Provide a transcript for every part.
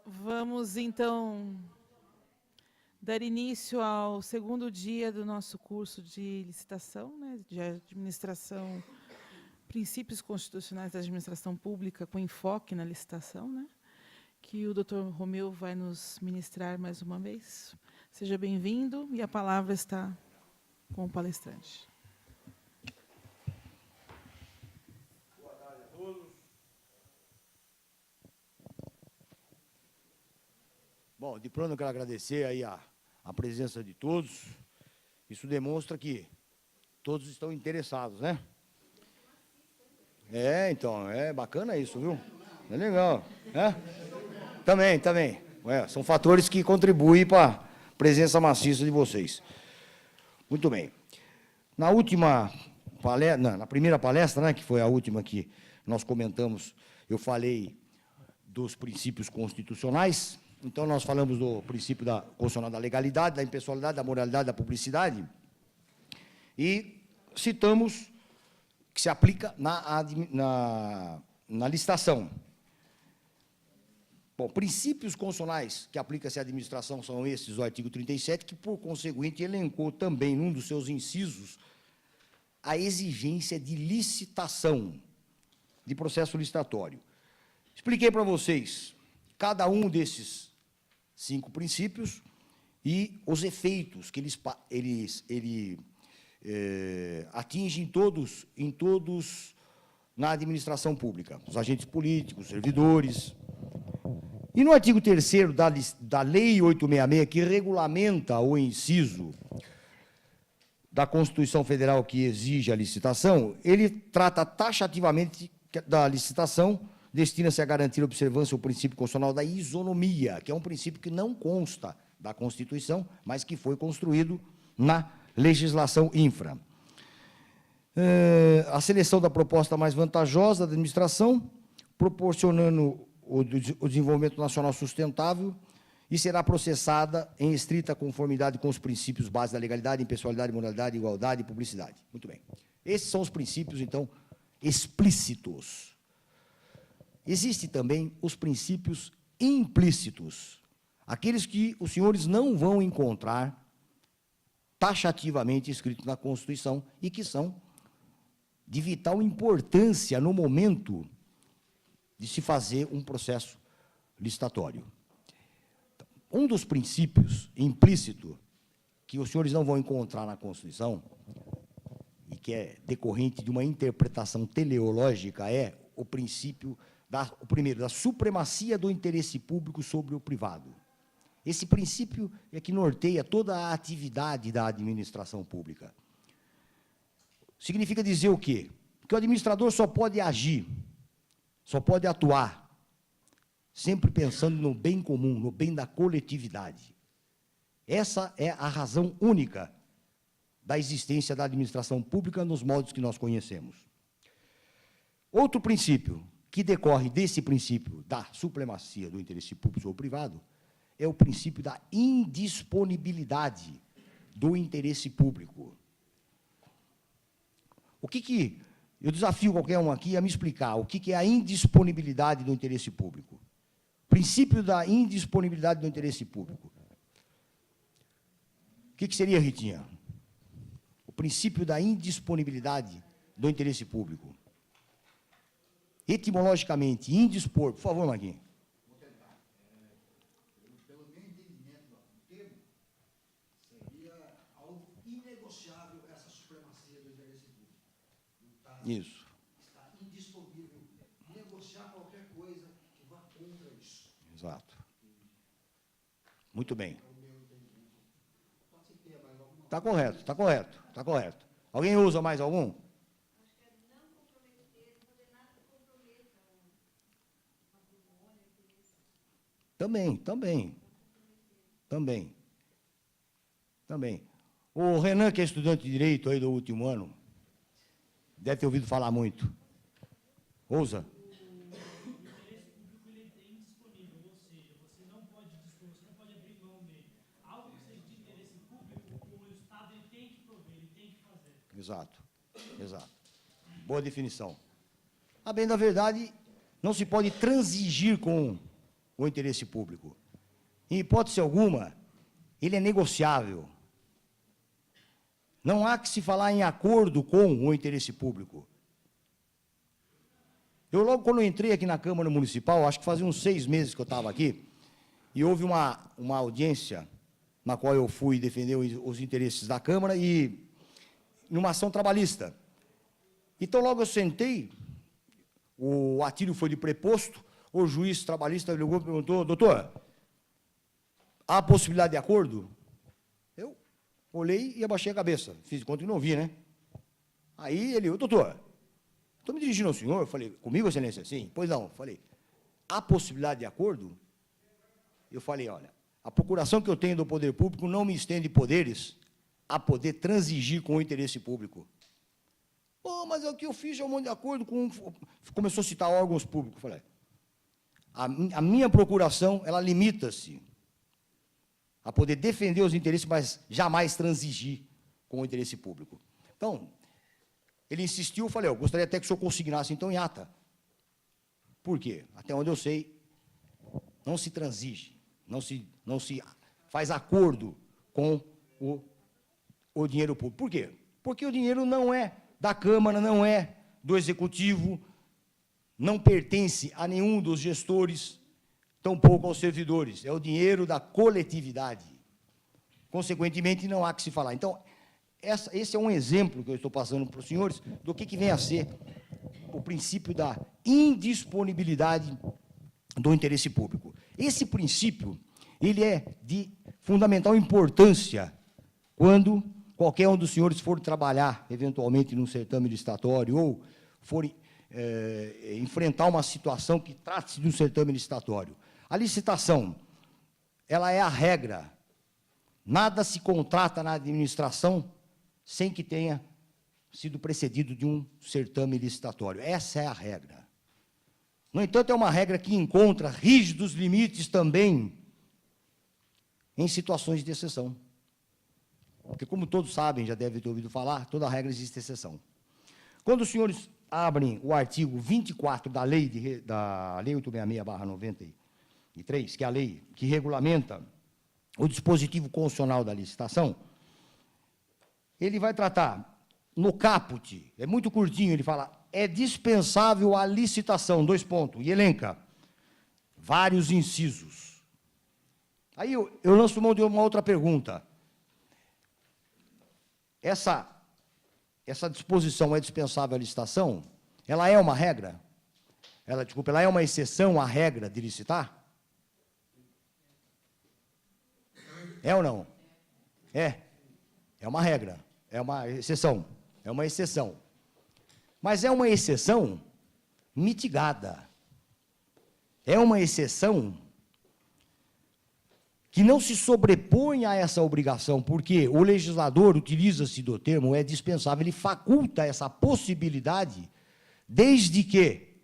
Vamos, então, dar início ao segundo dia do nosso curso de licitação, né, de administração, princípios constitucionais da administração pública, com enfoque na licitação, né, que o Dr. Romeu vai nos ministrar mais uma vez. Seja bem-vindo, e a palavra está com o palestrante. Boa tarde a todos. Bom, de pronto eu quero agradecer aí a presença de todos. Isso demonstra que todos estão interessados, né? Então, é bacana isso, viu? É legal, né? Também. São fatores que contribuem para a presença maciça de vocês. Muito bem. Na última palestra, na primeira palestra, né, que foi a última que nós comentamos, eu falei dos princípios constitucionais. Então, nós falamos do princípio constitucional da legalidade, da impessoalidade, da moralidade, da publicidade, e citamos que se aplica na licitação. Bom, princípios constitucionais que aplicam-se à administração são esses, o artigo 37, que, por conseguinte, elencou também, num dos seus incisos, a exigência de licitação, de processo licitatório. Expliquei para vocês cada um desses 5 princípios e os efeitos que ele atinge em todos na administração pública, os agentes políticos, servidores. E no artigo 3º da Lei 866, que regulamenta o inciso da Constituição Federal que exige a licitação, ele trata taxativamente da licitação, destina-se a garantir a observância do princípio constitucional da isonomia, que é um princípio que não consta da Constituição, mas que foi construído na legislação infra. A seleção da proposta mais vantajosa da administração, proporcionando o desenvolvimento nacional sustentável, e será processada em estrita conformidade com os princípios básicos da legalidade, impessoalidade, moralidade, igualdade e publicidade. Muito bem. Esses são os princípios, então, explícitos. Existem também os princípios implícitos, aqueles que os senhores não vão encontrar taxativamente escritos na Constituição e que são de vital importância no momento de se fazer um processo licitatório. Um dos princípios implícitos que os senhores não vão encontrar na Constituição e que é decorrente de uma interpretação teleológica é o princípio primeiro, da supremacia do interesse público sobre o privado. Esse princípio é que norteia toda a atividade da administração pública. Significa dizer o quê? Que o administrador só pode agir, só pode atuar, sempre pensando no bem comum, no bem da coletividade. Essa é a razão única da existência da administração pública nos modos que nós conhecemos. Outro princípio que decorre desse princípio da supremacia do interesse público ou privado é o princípio da indisponibilidade do interesse público. Eu desafio qualquer um aqui a me explicar o que é a indisponibilidade do interesse público. Princípio da indisponibilidade do interesse público. O que seria, Ritinha? O princípio da indisponibilidade do interesse público. Etimologicamente, indispor. Por favor, Maguinho. Vou tentar. Pelo meu entendimento do termo, seria algo inegociável essa supremacia do interesse público. Isso. Está indisponível negociar qualquer coisa que vá contra isso. Exato. Muito bem. Pode ser que tenha mais alguma. Está correto. Alguém usa mais algum? Acho que é não comprometer, não fazer nada que comprometa o patrimônio, o interesse. Também. O Renan, que é estudante de Direito aí do último ano, deve ter ouvido falar muito. Ousa? O interesse público ele é indisponível, ou seja, você não pode dispor, você não pode abrir mão dele. Algo que seja de interesse público, o Estado ele tem que prover, ele tem que fazer. Exato. Boa definição. A bem da verdade, não se pode transigir com o interesse público. Em hipótese alguma, ele é negociável. Não há que se falar em acordo com o interesse público. Eu, logo quando eu entrei aqui na Câmara Municipal, acho que fazia uns 6 meses que eu estava aqui, e houve uma audiência na qual eu fui defender os interesses da Câmara e numa ação trabalhista. Então, logo eu sentei, o Atílio foi de preposto, o juiz trabalhista ligou e perguntou: doutor, há possibilidade de acordo? Eu olhei e abaixei a cabeça, fiz de conta que não vi, né? Aí ele: doutor, estou me dirigindo ao senhor. Eu falei: comigo, excelência? Sim. Pois não. Eu falei: há possibilidade de acordo? Eu falei: olha, a procuração que eu tenho do poder público não me estende poderes a poder transigir com o interesse público. Oh, mas é o que eu fiz, é um monte de acordo com... Começou a citar órgãos públicos. Eu falei: a minha procuração, ela limita-se a poder defender os interesses, mas jamais transigir com o interesse público. Então, ele insistiu, eu falei: eu gostaria até que o senhor consignasse, então, em ata. Por quê? Até onde eu sei, não se transige, não se faz acordo com o dinheiro público. Por quê? Porque o dinheiro não é da Câmara, não é do Executivo, não pertence a nenhum dos gestores, tampouco aos servidores. É o dinheiro da coletividade. Consequentemente, não há que se falar. Então, esse é um exemplo que eu estou passando para os senhores do que vem a ser o princípio da indisponibilidade do interesse público. Esse princípio, ele é de fundamental importância quando qualquer um dos senhores for trabalhar, eventualmente, num certame licitatório, ou for enfrentar uma situação que trate-se de um certame licitatório. A licitação, ela é a regra. Nada se contrata na administração sem que tenha sido precedido de um certame licitatório. Essa é a regra. No entanto, é uma regra que encontra rígidos limites também em situações de exceção. Porque, como todos sabem, já devem ter ouvido falar, toda regra existe exceção. Quando os senhores abrem o artigo 24 da Lei 866/93, que é a lei que regulamenta o dispositivo constitucional da licitação, ele vai tratar, no caput, é muito curtinho, ele fala: é dispensável a licitação, 2 pontos, e elenca vários incisos. Aí eu lanço mão de uma outra pergunta. Essa disposição é dispensável à licitação? Ela é uma regra? Ela é uma exceção à regra de licitar? É ou não? É. É uma regra. É uma exceção. É uma exceção. Mas é uma exceção mitigada. É uma exceção que não se sobrepõe a essa obrigação, porque o legislador utiliza-se do termo é dispensável, ele faculta essa possibilidade, desde que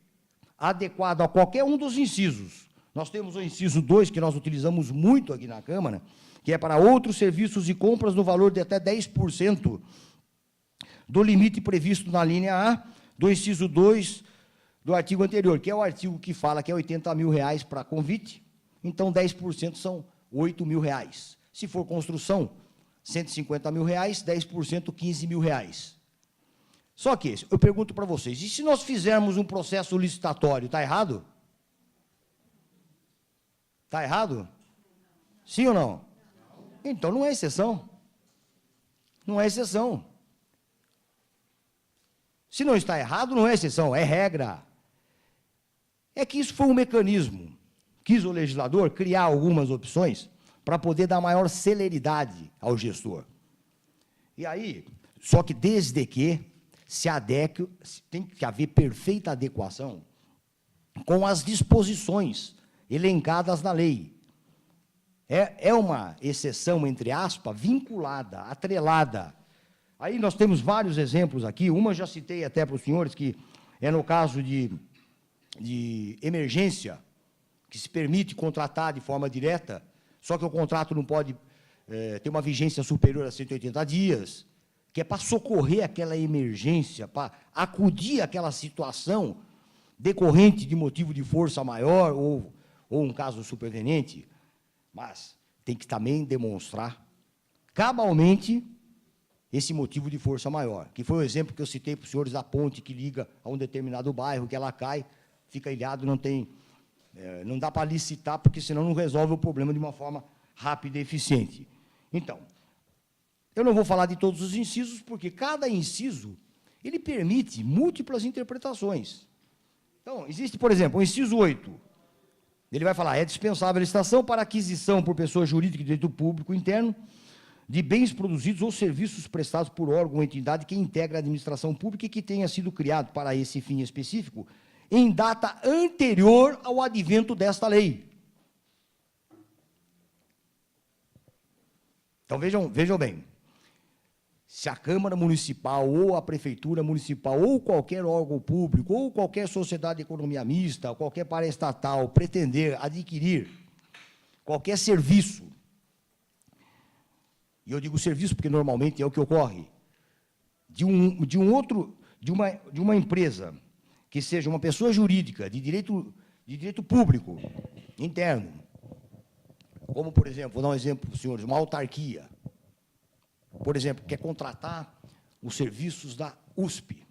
adequado a qualquer um dos incisos. Nós temos o inciso 2, que nós utilizamos muito aqui na Câmara, que é para outros serviços e compras no valor de até 10% do limite previsto na linha A do inciso 2 do artigo anterior, que é o artigo que fala que é R$80 mil para convite, então 10% são R$8 mil. Se for construção, R$150 mil, 10%, R$15 mil. Só que, eu pergunto para vocês, e se nós fizermos um processo licitatório, está errado? Está errado? Sim ou não? Então, não é exceção. Não é exceção. Se não está errado, não é exceção, é regra. É que isso foi um mecanismo. Quis o legislador criar algumas opções para poder dar maior celeridade ao gestor. E aí, só que desde que se adeque, tem que haver perfeita adequação com as disposições elencadas na lei. É uma exceção, entre aspas, vinculada, atrelada. Aí nós temos vários exemplos aqui, uma já citei até para os senhores, que é no caso de emergência, que se permite contratar de forma direta, só que o contrato não pode ter uma vigência superior a 180 dias, que é para socorrer aquela emergência, para acudir àquela situação decorrente de motivo de força maior ou ou um caso superveniente, mas tem que também demonstrar cabalmente esse motivo de força maior, que foi o exemplo que eu citei para os senhores da ponte que liga a um determinado bairro, que ela cai, fica ilhado, não dá para licitar, porque senão não resolve o problema de uma forma rápida e eficiente. Então, eu não vou falar de todos os incisos, porque cada inciso ele permite múltiplas interpretações. Então, existe, por exemplo, o inciso 8. Ele vai falar, é dispensável a licitação para aquisição por pessoa jurídica de direito público interno de bens produzidos ou serviços prestados por órgão ou entidade que integra a administração pública e que tenha sido criado para esse fim específico em data anterior ao advento desta lei. Então, vejam bem. Se a Câmara Municipal, ou a Prefeitura Municipal, ou qualquer órgão público, ou qualquer sociedade de economia mista, ou qualquer paraestatal pretender adquirir qualquer serviço, e eu digo serviço porque normalmente é o que ocorre, de uma empresa que seja uma pessoa jurídica de direito público interno, como, por exemplo, vou dar um exemplo para os senhores, uma autarquia, por exemplo, quer contratar os serviços da USP.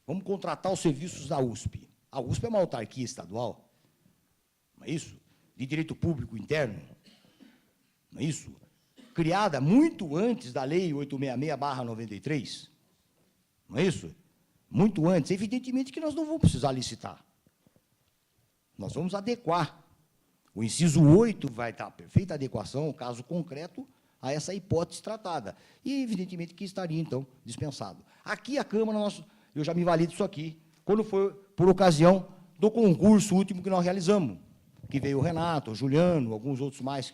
Vamos contratar os serviços da USP. A USP é uma autarquia estadual, não é isso? De direito público interno, não é isso? Criada muito antes da Lei 866/93, não é isso? Muito antes. Evidentemente que nós não vamos precisar licitar. Nós vamos adequar. O inciso 8 vai dar perfeita adequação, o caso concreto, a essa hipótese tratada. E, evidentemente, que estaria, então, dispensado. Aqui, a Câmara, eu já me valei disso aqui, quando foi por ocasião do concurso último que nós realizamos, que veio o Renato, o Juliano, alguns outros mais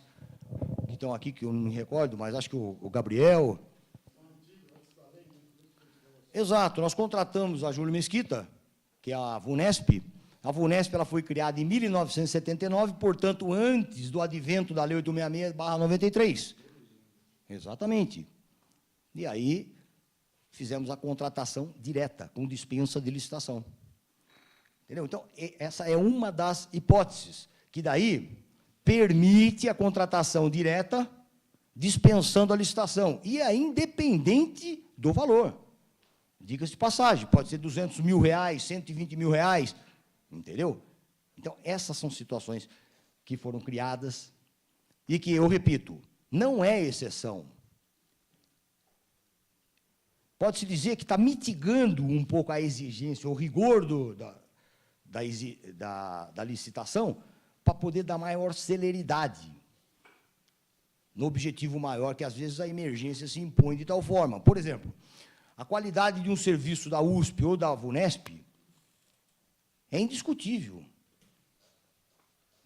que estão aqui, que eu não me recordo, mas acho que o Gabriel. Exato, nós contratamos a Júlia Mesquita, que é a VUNESP. A VUNESP ela foi criada em 1979, portanto, antes do advento da Lei 866/93. Exatamente. E aí, fizemos a contratação direta, com dispensa de licitação. Entendeu? Então, essa é uma das hipóteses, que daí permite a contratação direta, dispensando a licitação. E é independente do valor. Diga-se de passagem, pode ser R$200 mil, R$120 mil, entendeu? Então, essas são situações que foram criadas e que, eu repito, não é exceção. Pode-se dizer que está mitigando um pouco a exigência, o rigor da licitação, para poder dar maior celeridade no objetivo maior, que às vezes a emergência se impõe de tal forma. Por exemplo, a qualidade de um serviço da USP ou da VUNESP é indiscutível.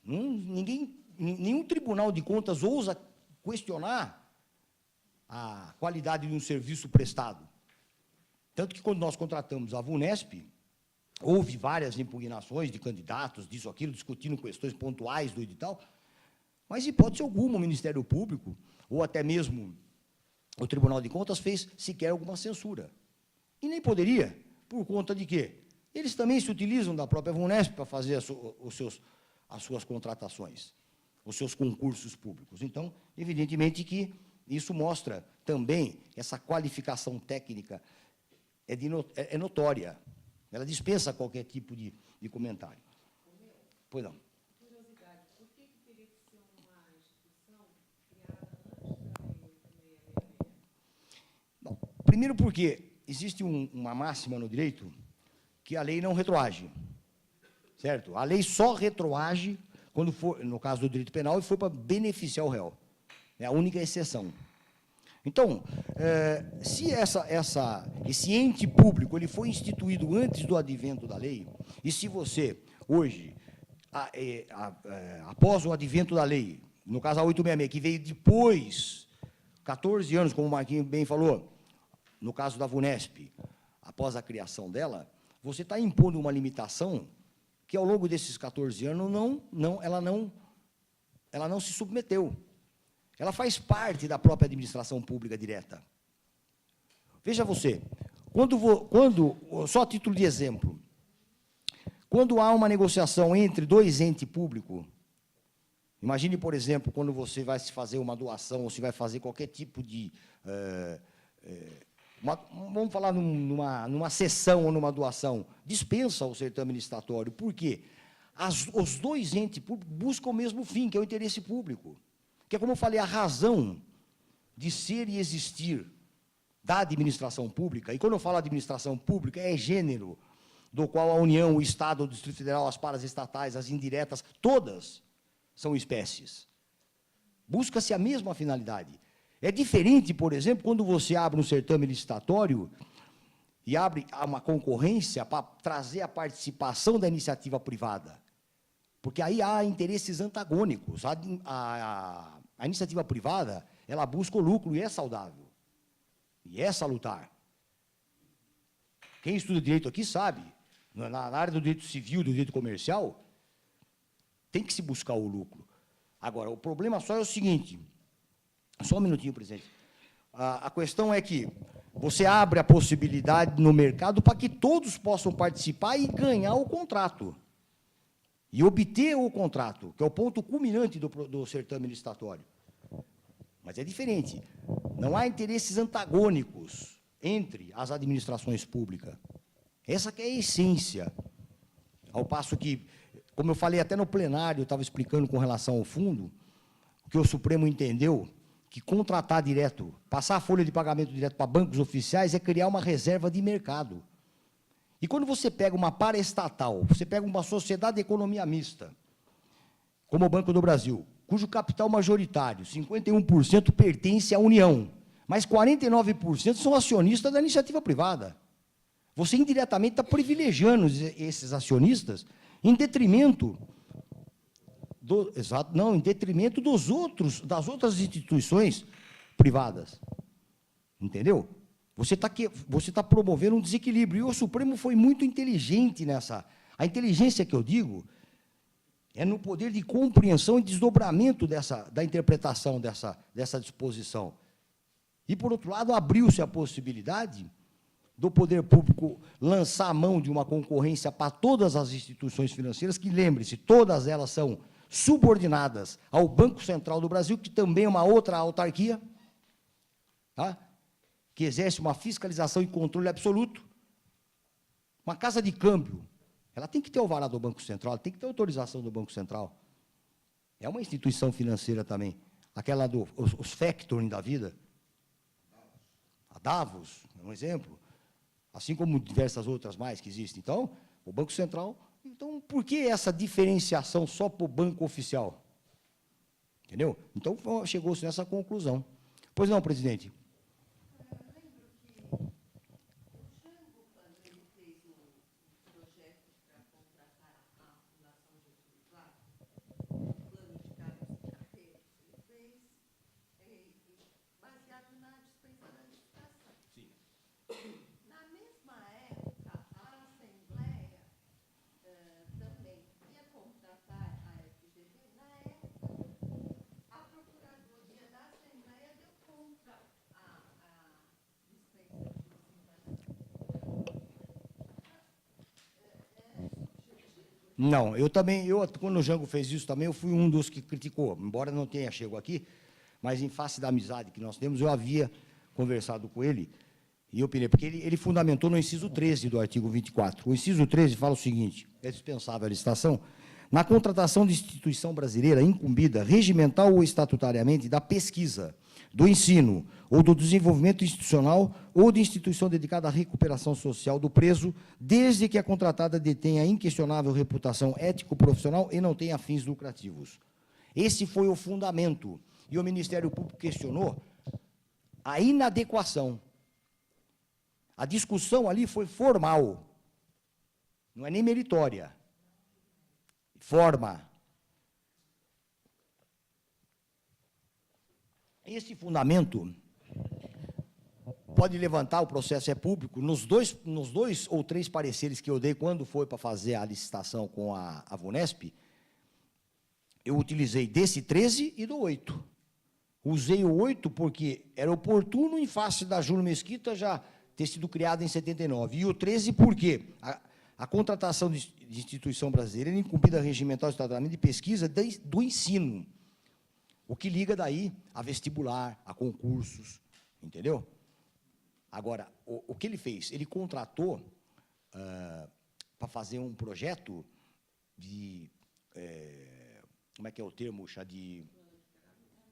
Nenhum tribunal de contas ousa questionar a qualidade de um serviço prestado. Tanto que, quando nós contratamos a VUNESP, houve várias impugnações de candidatos, disso, aquilo, discutindo questões pontuais do edital, mas, em hipótese alguma, o Ministério Público, ou até mesmo o Tribunal de Contas, fez sequer alguma censura. E nem poderia, por conta de quê? Eles também se utilizam da própria VUNESP para fazer as suas contratações, os seus concursos públicos. Então, evidentemente que isso mostra também essa qualificação técnica é notória. Ela dispensa qualquer tipo de comentário. Pois não. Curiosidade, por que teria que ser uma instituição criada antes da Lei 866? Bom, primeiro porque existe uma máxima no direito que a lei não retroage, certo? A lei só retroage quando for, no caso do direito penal, e for para beneficiar o réu. É a única exceção. Então, se esse ente público ele foi instituído antes do advento da lei, e se você, hoje, após o advento da lei, no caso a 866, que veio depois, 14 anos, como o Marquinhos bem falou, no caso da VUNESP, após a criação dela, você está impondo uma limitação que, ao longo desses 14 anos, ela não se submeteu. Ela faz parte da própria administração pública direta. Veja você, só a título de exemplo, Quando há uma negociação entre dois entes públicos, imagine, por exemplo, quando você vai se fazer uma doação ou se vai fazer qualquer tipo de... vamos falar numa cessão ou numa doação, dispensa o certame licitatório. Por quê? Os dois entes públicos buscam o mesmo fim, que é o interesse público. Que é, como eu falei, a razão de ser e existir da administração pública. E quando eu falo administração pública, é gênero, do qual a União, o Estado, o Distrito Federal, as paraestatais, as indiretas, todas são espécies. Busca-se a mesma finalidade. É diferente, por exemplo, quando você abre um certame licitatório e abre uma concorrência para trazer a participação da iniciativa privada. Porque aí há interesses antagônicos. A iniciativa privada, ela busca o lucro e é saudável. E é salutar. Quem estuda direito aqui sabe, na área do direito civil, do direito comercial, tem que se buscar o lucro. Agora, o problema só é o seguinte, só um minutinho, presidente. A questão é que você abre a possibilidade no mercado para que todos possam participar e ganhar o contrato. E obter o contrato, que é o ponto culminante do certame licitatório. Mas é diferente. Não há interesses antagônicos entre as administrações públicas. Essa que é a essência. Ao passo que, como eu falei até no plenário, eu estava explicando com relação ao fundo, que o Supremo entendeu que contratar direto, passar a folha de pagamento direto para bancos oficiais é criar uma reserva de mercado. E quando você pega uma paraestatal, você pega uma sociedade de economia mista, como o Banco do Brasil, cujo capital majoritário, 51%, pertence à União, mas 49% são acionistas da iniciativa privada. Você indiretamente está privilegiando esses acionistas em detrimento em detrimento das outras instituições privadas. Entendeu? Você está promovendo um desequilíbrio. E o Supremo foi muito inteligente nessa. A inteligência que eu digo é no poder de compreensão e desdobramento da interpretação dessa disposição. E, por outro lado, abriu-se a possibilidade do poder público lançar a mão de uma concorrência para todas as instituições financeiras, que, lembre-se, todas elas são subordinadas ao Banco Central do Brasil, que também é uma outra autarquia, tá? Que exerce uma fiscalização e controle absoluto. Uma casa de câmbio, ela tem que ter o alvará do Banco Central, tem que ter autorização do Banco Central. É uma instituição financeira também. Aquela os factoring da vida. A Davos, é um exemplo. Assim como diversas outras mais que existem. Então, o Banco Central... Então, por que essa diferenciação só para o banco oficial? Entendeu? Então, chegou-se nessa conclusão. Pois não, presidente? Não, quando o Jango fez isso também, eu fui um dos que criticou, embora não tenha chegado aqui, mas em face da amizade que nós temos, eu havia conversado com ele, e eu opinei, porque ele fundamentou no inciso 13 do artigo 24. O inciso 13 fala o seguinte: é dispensável a licitação na contratação de instituição brasileira incumbida, regimental ou estatutariamente, da pesquisa, do ensino ou do desenvolvimento institucional ou de instituição dedicada à recuperação social do preso, desde que a contratada detenha inquestionável reputação ético-profissional e não tenha fins lucrativos. Esse foi o fundamento. E o Ministério Público questionou a inadequação. A discussão ali foi formal, não é nem meritória. Forma. Esse fundamento pode levantar, o processo é público, nos dois ou três pareceres que eu dei quando foi para fazer a licitação com a Vunesp, eu utilizei desse 13 e do 8. Usei o 8 porque era oportuno em face da Júlio Mesquita já ter sido criada em 79. E o 13 porque a contratação de instituição brasileira é incumbida regimental de tratamento de pesquisa do ensino, o que liga daí a vestibular, a concursos, entendeu? Agora, o que ele fez? Ele contratou para fazer um projeto de... como é que é o termo, Chá?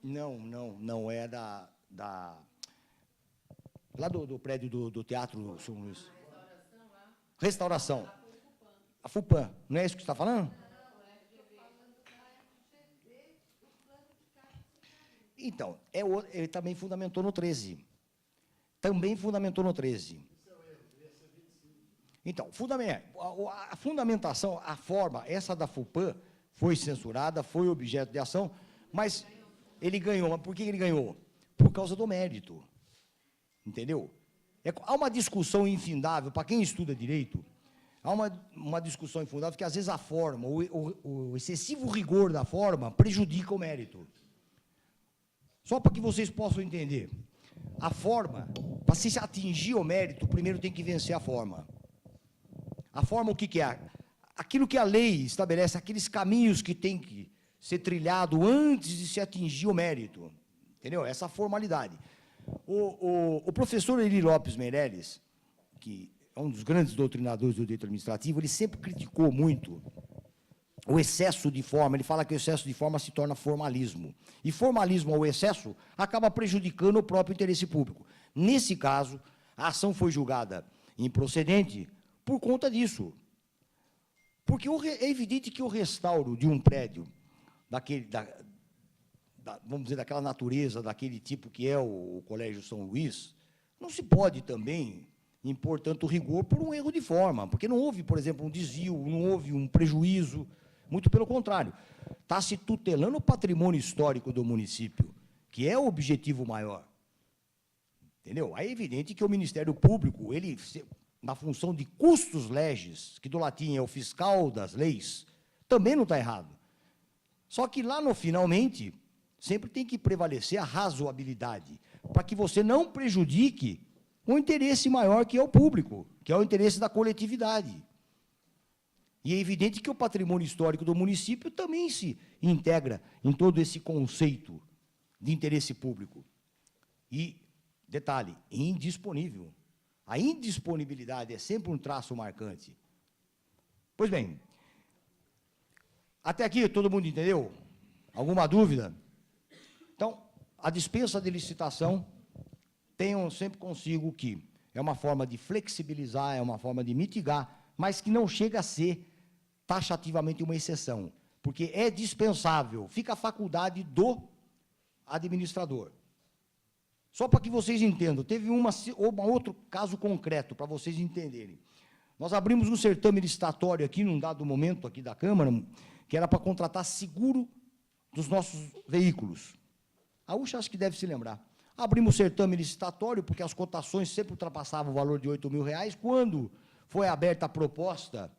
Não é lá do prédio do Teatro São Luís. Restauração. A FUPAM. Não é isso que você está falando? Então, ele também fundamentou no 13. Também fundamentou no 13. Então, a fundamentação, a forma, essa da FUPAM foi censurada, foi objeto de ação, mas ele ganhou. Mas por que ele ganhou? Por causa do mérito. Entendeu? Há uma discussão infindável, para quem estuda direito, há uma discussão infindável que, às vezes, a forma, o excessivo rigor da forma prejudica o mérito. Só para que vocês possam entender, a forma, para se atingir o mérito, primeiro tem que vencer a forma. A forma, o que é? Aquilo que a lei estabelece, aqueles caminhos que tem que ser trilhado antes de se atingir o mérito. Entendeu? Essa formalidade. O professor Eli Lopes Meirelles, que é um dos grandes doutrinadores do direito administrativo, ele sempre criticou muito o excesso de forma. Ele fala que o excesso de forma se torna formalismo. E formalismo ao excesso acaba prejudicando o próprio interesse público. Nesse caso, a ação foi julgada improcedente por conta disso. Porque é evidente que o restauro de um prédio, vamos dizer, daquela natureza, daquele tipo que é o Colégio São Luís, não se pode também impor tanto rigor por um erro de forma, porque não houve, por exemplo, um desvio, não houve um prejuízo, muito pelo contrário. Está se tutelando o patrimônio histórico do município, que é o objetivo maior. Entendeu? É evidente que o Ministério Público, ele, na função de custos legis, que do latim é o fiscal das leis, também não está errado. Só que lá no finalmente, sempre tem que prevalecer a razoabilidade, para que você não prejudique o interesse maior que é o público, que é o interesse da coletividade. E é evidente que o patrimônio histórico do município também se integra em todo esse conceito de interesse público. E, detalhe, indisponível. A indisponibilidade é sempre um traço marcante. Pois bem, até aqui todo mundo entendeu? Alguma dúvida? Então, a dispensa de licitação, tenham sempre consigo que é uma forma de flexibilizar, é uma forma de mitigar, mas que não chega a ser taxativamente uma exceção, porque é dispensável, fica a faculdade do administrador. Só para que vocês entendam, teve um outro caso concreto, para vocês entenderem. Nós abrimos um certame licitatório aqui, num dado momento aqui da Câmara, que era para contratar seguro dos nossos veículos. A UXA acho que deve se lembrar. Abrimos o certame licitatório, porque as cotações sempre ultrapassavam o valor de R$8.000. Quando foi aberta a proposta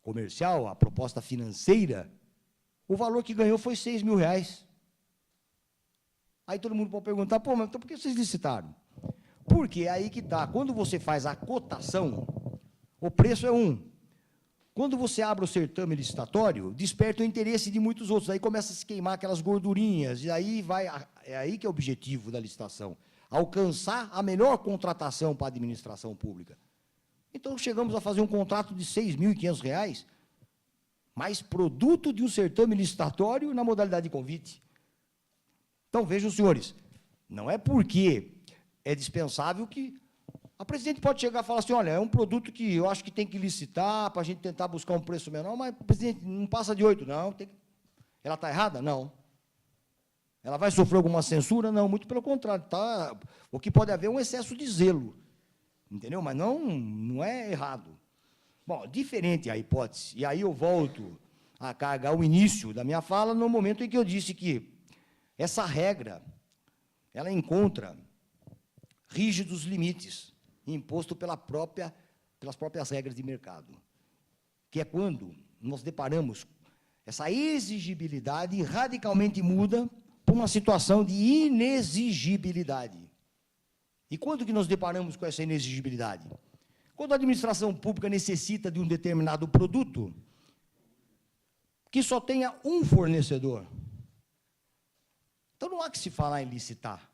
comercial, a proposta financeira, o valor que ganhou foi R$6.000. Aí todo mundo pode perguntar, pô, mas então por que vocês licitaram? Porque é aí que está. Quando você faz a cotação, o preço é um. Quando você abre o certame licitatório, desperta o interesse de muitos outros. Aí começa a se queimar aquelas gordurinhas, e aí é aí que é o objetivo da licitação. Alcançar a melhor contratação para a administração pública. Então, chegamos a fazer um contrato de R$6.500, mais produto de um certame licitatório na modalidade de convite. Então, vejam, senhores, não é porque é dispensável que a presidente pode chegar e falar assim, olha, é um produto que eu acho que tem que licitar para a gente tentar buscar um preço menor, mas, presidente, não passa de 8, não. Ela está errada? Não. Ela vai sofrer alguma censura? Não, muito pelo contrário. O que pode haver é um excesso de zelo, entendeu? Mas não é errado. Bom, diferente a hipótese, e aí eu volto a carregar o início da minha fala no momento em que eu disse que essa regra, ela encontra rígidos limites, imposto pelas próprias regras de mercado, que é quando nós deparamos essa exigibilidade radicalmente muda para uma situação de inexigibilidade. E quando que nós deparamos com essa inexigibilidade? Quando a administração pública necessita de um determinado produto, que só tenha um fornecedor. Então, não há que se falar em licitar.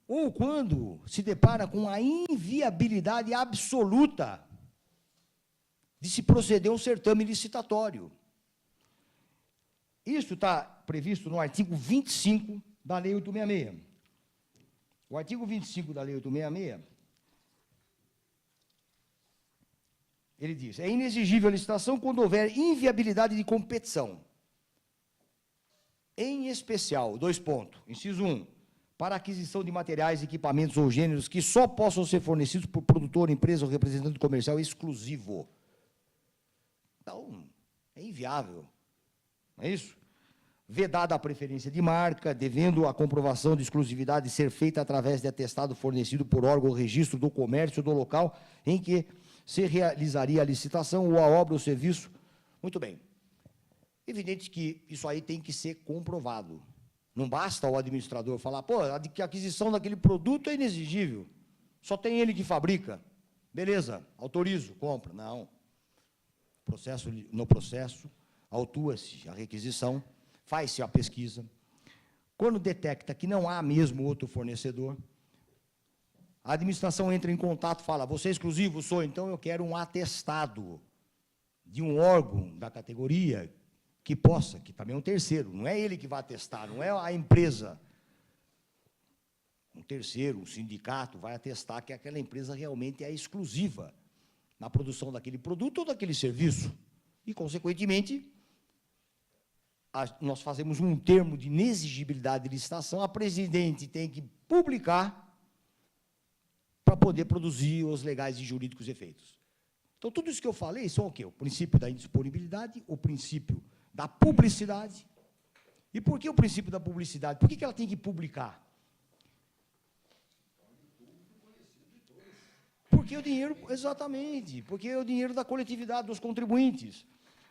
Ou quando se depara com a inviabilidade absoluta de se proceder a um certame licitatório. Isso está previsto no artigo 25 da Lei 866. O artigo 25 da Lei 866, ele diz, é inexigível a licitação quando houver inviabilidade de competição. Em especial, inciso 1, para aquisição de materiais, equipamentos ou gêneros que só possam ser fornecidos por produtor, empresa ou representante comercial exclusivo. Então, é inviável, não é isso? Vedada a preferência de marca, devendo a comprovação de exclusividade ser feita através de atestado fornecido por órgão ou registro do comércio do local em que se realizaria a licitação ou a obra ou serviço. Muito bem. Evidente que isso aí tem que ser comprovado. Não basta o administrador falar, pô, a aquisição daquele produto é inexigível, só tem ele que fabrica. Beleza, autorizo, compra. Não. No processo, autua-se a requisição, faz-se a pesquisa. Quando detecta que não há mesmo outro fornecedor, a administração entra em contato e fala, você é exclusivo? Sou, então eu quero um atestado de um órgão da categoria que possa, que também é um terceiro, não é ele que vai atestar, não é a empresa. Um terceiro, um sindicato, vai atestar que aquela empresa realmente é exclusiva na produção daquele produto ou daquele serviço. E, consequentemente, nós fazemos um termo de inexigibilidade de licitação, a presidente tem que publicar para poder produzir os legais e jurídicos efeitos. Então, tudo isso que eu falei são o quê? O princípio da indisponibilidade, o princípio da publicidade. E por que o princípio da publicidade? Por que ela tem que publicar? Porque o dinheiro, exatamente, porque é o dinheiro da coletividade, dos contribuintes.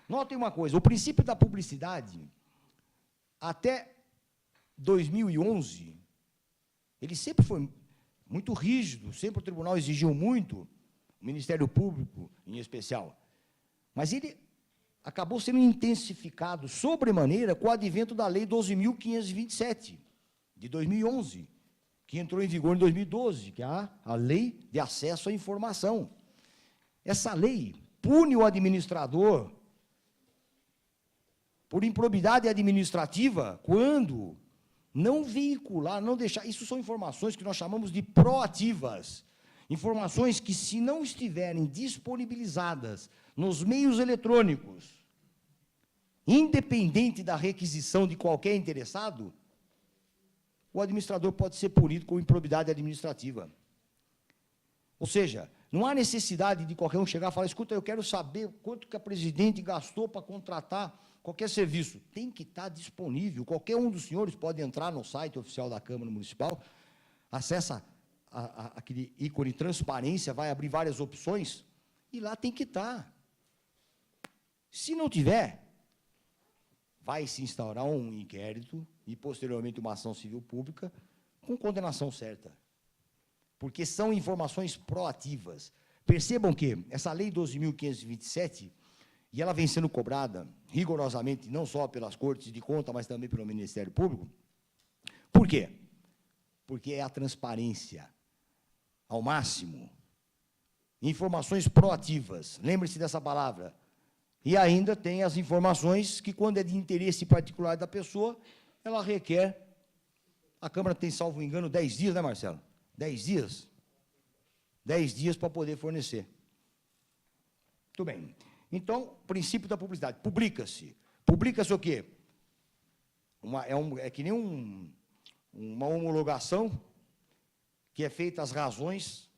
Notem uma coisa, o princípio da publicidade, até 2011, ele sempre foi muito rígido, sempre o tribunal exigiu muito, o Ministério Público, em especial, mas ele acabou sendo intensificado sobremaneira com o advento da Lei 12.527, de 2011, que entrou em vigor em 2012, que é a Lei de Acesso à Informação. Essa lei pune o administrador por improbidade administrativa quando não veicular, não deixar... Isso são informações que nós chamamos de proativas, informações que, se não estiverem disponibilizadas nos meios eletrônicos, independente da requisição de qualquer interessado, o administrador pode ser punido com improbidade administrativa. Ou seja, não há necessidade de qualquer um chegar e falar, escuta, eu quero saber quanto que a presidente gastou para contratar qualquer serviço. Tem que estar disponível. Qualquer um dos senhores pode entrar no site oficial da Câmara Municipal, acessa aquele ícone transparência, vai abrir várias opções, e lá tem que estar. Se não tiver, vai se instaurar um inquérito e, posteriormente, uma ação civil pública com condenação certa. Porque são informações proativas. Percebam que essa Lei 12.527, e ela vem sendo cobrada rigorosamente, não só pelas Cortes de Contas, mas também pelo Ministério Público. Por quê? Porque é a transparência ao máximo. Informações proativas, lembre-se dessa palavra. E ainda tem as informações que, quando é de interesse particular da pessoa, ela requer, a Câmara tem, salvo engano, 10 dias, né, Marcelo? 10 dias? 10 dias para poder fornecer. Muito bem. Então, princípio da publicidade, publica-se. Publica-se o quê? É que nem uma homologação que é feita as razões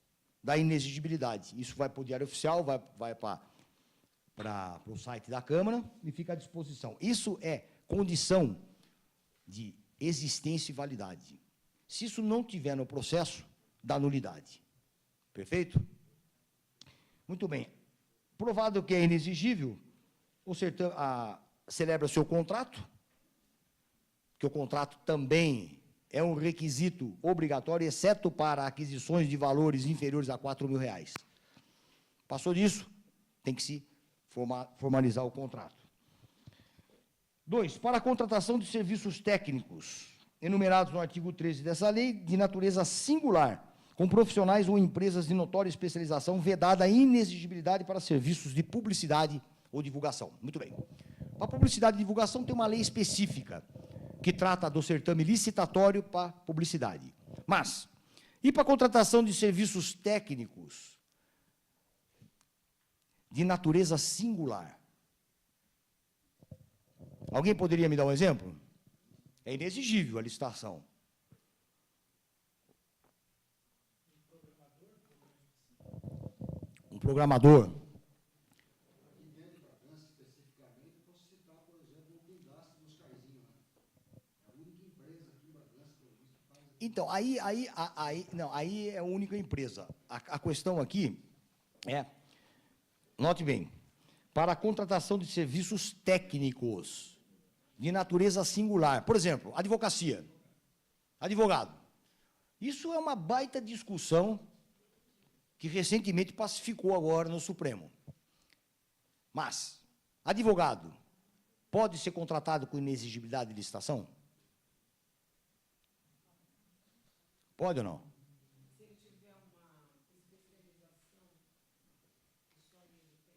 da inexigibilidade. Isso vai para o Diário Oficial, vai para o site da Câmara e fica à disposição. Isso é condição de existência e validade. Se isso não tiver no processo, dá nulidade. Perfeito? Muito bem. Provado que é inexigível, o certame celebra seu contrato, que o contrato também é um requisito obrigatório, exceto para aquisições de valores inferiores a R$ 4.000. Passou disso, tem que se formalizar o contrato. 2, para a contratação de serviços técnicos, enumerados no artigo 13 dessa lei, de natureza singular, com profissionais ou empresas de notória especialização, vedada a inexigibilidade para serviços de publicidade ou divulgação. Muito bem. Para publicidade e divulgação tem uma lei específica, que trata do certame licitatório para publicidade. Mas, e para a contratação de serviços técnicos de natureza singular? Alguém poderia me dar um exemplo? É inexigível a licitação. Um programador. Aqui dentro da Bragança, especificamente, posso citar, por exemplo, o Guindaste dos Caizinhos. É a única empresa aqui em Bragança, pelo visto, que faz. Então, aí é a única empresa. A questão aqui é, note bem, para a contratação de serviços técnicos de natureza singular. Por exemplo, advocacia, advogado. Isso é uma baita discussão que recentemente pacificou agora no Supremo. Mas, advogado pode ser contratado com inexigibilidade de licitação? Pode ou não? Se ele tiver uma especialização que só ele tem.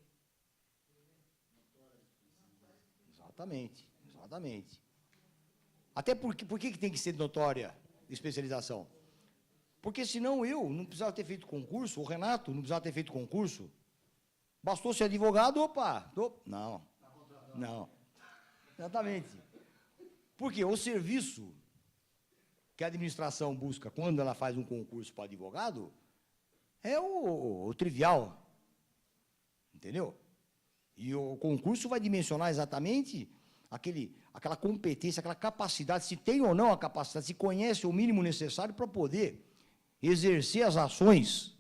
Exatamente, exatamente. Até porque, por que tem que ser notória especialização? Porque senão eu não precisava ter feito concurso, o Renato não precisava ter feito concurso. Bastou ser advogado, opa, não, não, exatamente. Porque o serviço que a administração busca quando ela faz um concurso para advogado é o trivial, entendeu? E o concurso vai dimensionar exatamente aquela competência, aquela capacidade, se tem ou não a capacidade, se conhece o mínimo necessário para poder exercer as ações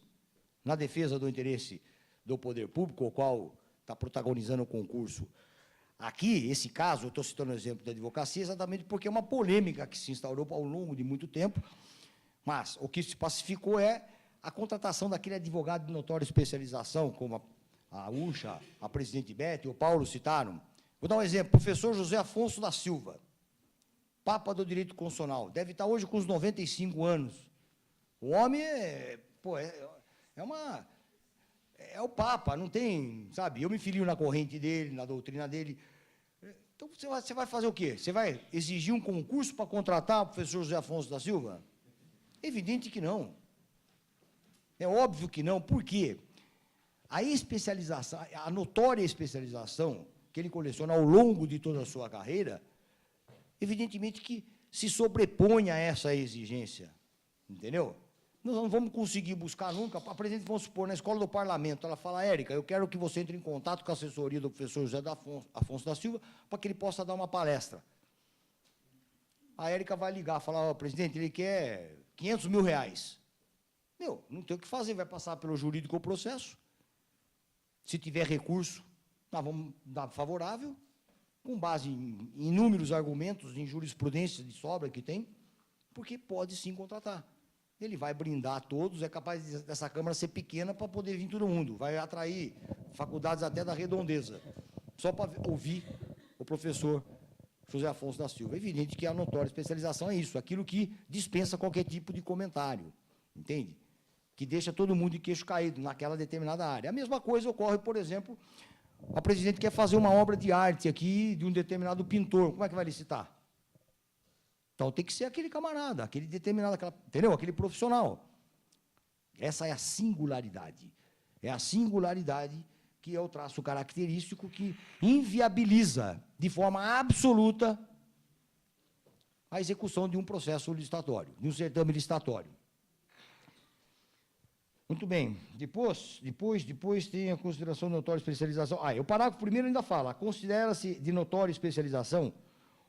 na defesa do interesse do poder público, o qual está protagonizando o concurso. Aqui, esse caso, eu estou citando o exemplo da advocacia, exatamente porque é uma polêmica que se instaurou ao longo de muito tempo, mas o que se pacificou é a contratação daquele advogado de notória especialização, como a Ucha, a presidente Beth e o Paulo citaram. Vou dar um exemplo, professor José Afonso da Silva, Papa do Direito Constitucional, deve estar hoje com uns 95 anos. O homem é o Papa, não tem, sabe, eu me filio na corrente dele, na doutrina dele. Então, você vai fazer o quê? Você vai exigir um concurso para contratar o professor José Afonso da Silva? Evidente que não. É óbvio que não. Por quê? A especialização, a notória especialização que ele coleciona ao longo de toda a sua carreira, evidentemente que se sobrepõe a essa exigência, entendeu? Nós não vamos conseguir buscar nunca, a presidente, vamos supor, na escola do parlamento, ela fala, Érica, eu quero que você entre em contato com a assessoria do professor José Afonso da Silva, para que ele possa dar uma palestra. A Érica vai ligar, falar, presidente, ele quer R$500 mil. Meu, não tem o que fazer, vai passar pelo jurídico o processo. Se tiver recurso, nós vamos dar favorável, com base em inúmeros argumentos, em jurisprudência de sobra que tem, porque pode sim contratar. Ele vai brindar todos, é capaz dessa Câmara ser pequena para poder vir todo mundo, vai atrair faculdades até da redondeza, só para ouvir o professor José Afonso da Silva. É evidente que a notória especialização é isso, aquilo que dispensa qualquer tipo de comentário, entende? Que deixa todo mundo de queixo caído naquela determinada área. A mesma coisa ocorre, por exemplo, a presidente quer fazer uma obra de arte aqui de um determinado pintor, como é que vai licitar? Então, tem que ser aquele camarada, aquele determinado, entendeu? Aquele profissional. Essa é a singularidade. É a singularidade que é o traço característico que inviabiliza, de forma absoluta, a execução de um processo licitatório, de um certame licitatório. Muito bem. Depois tem a consideração de notória especialização. O parágrafo primeiro ainda fala, considera-se de notória especialização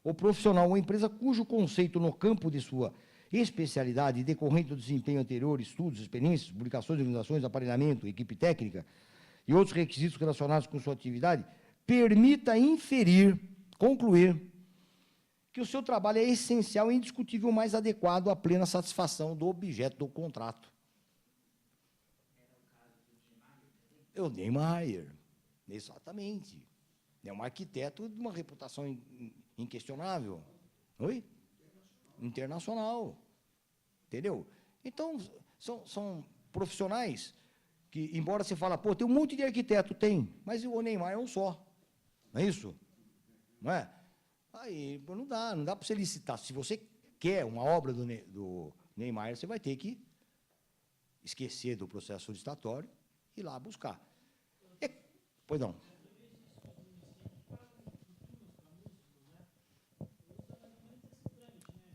o profissional ou empresa cujo conceito no campo de sua especialidade decorrente do desempenho anterior, estudos, experiências, publicações, organizações, aparelhamento, equipe técnica e outros requisitos relacionados com sua atividade, permita inferir, concluir que o seu trabalho é essencial e indiscutível mais adequado à plena satisfação do objeto do contrato. É o Niemeyer, exatamente. É um arquiteto de uma reputação inquestionável. Oi? Internacional. Entendeu? Então, são profissionais que, embora você fale, pô, tem um monte de arquiteto, tem, mas o Niemeyer é um só. Não é isso? Não é? Aí não dá para você licitar. Se você quer uma obra do Niemeyer, você vai ter que esquecer do processo licitatório e ir lá buscar. Pois não.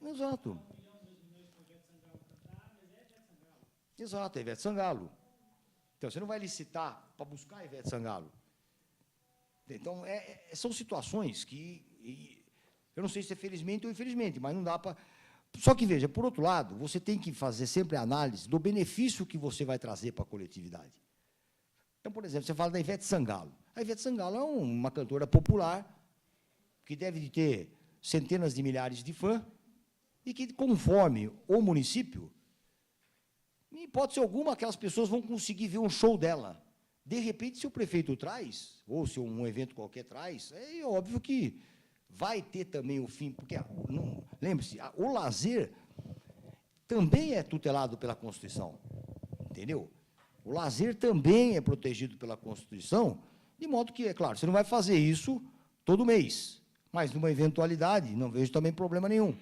Exato. Exato, é Ivete Sangalo. Então, você não vai licitar para buscar a Ivete Sangalo. Então, são situações que, eu não sei se é felizmente ou infelizmente, mas não dá para... Só que, veja, por outro lado, você tem que fazer sempre a análise do benefício que você vai trazer para a coletividade. Então, por exemplo, você fala da Ivete Sangalo. A Ivete Sangalo é uma cantora popular, que deve de ter centenas de milhares de fãs, e que, conforme o município, em hipótese alguma, aquelas pessoas vão conseguir ver um show dela. De repente, se o prefeito traz, ou se um evento qualquer traz, é óbvio que vai ter também o fim, porque, lembre-se, o lazer também é tutelado pela Constituição, entendeu? O lazer também é protegido pela Constituição, de modo que, é claro, você não vai fazer isso todo mês, mas, numa eventualidade, não vejo também problema nenhum.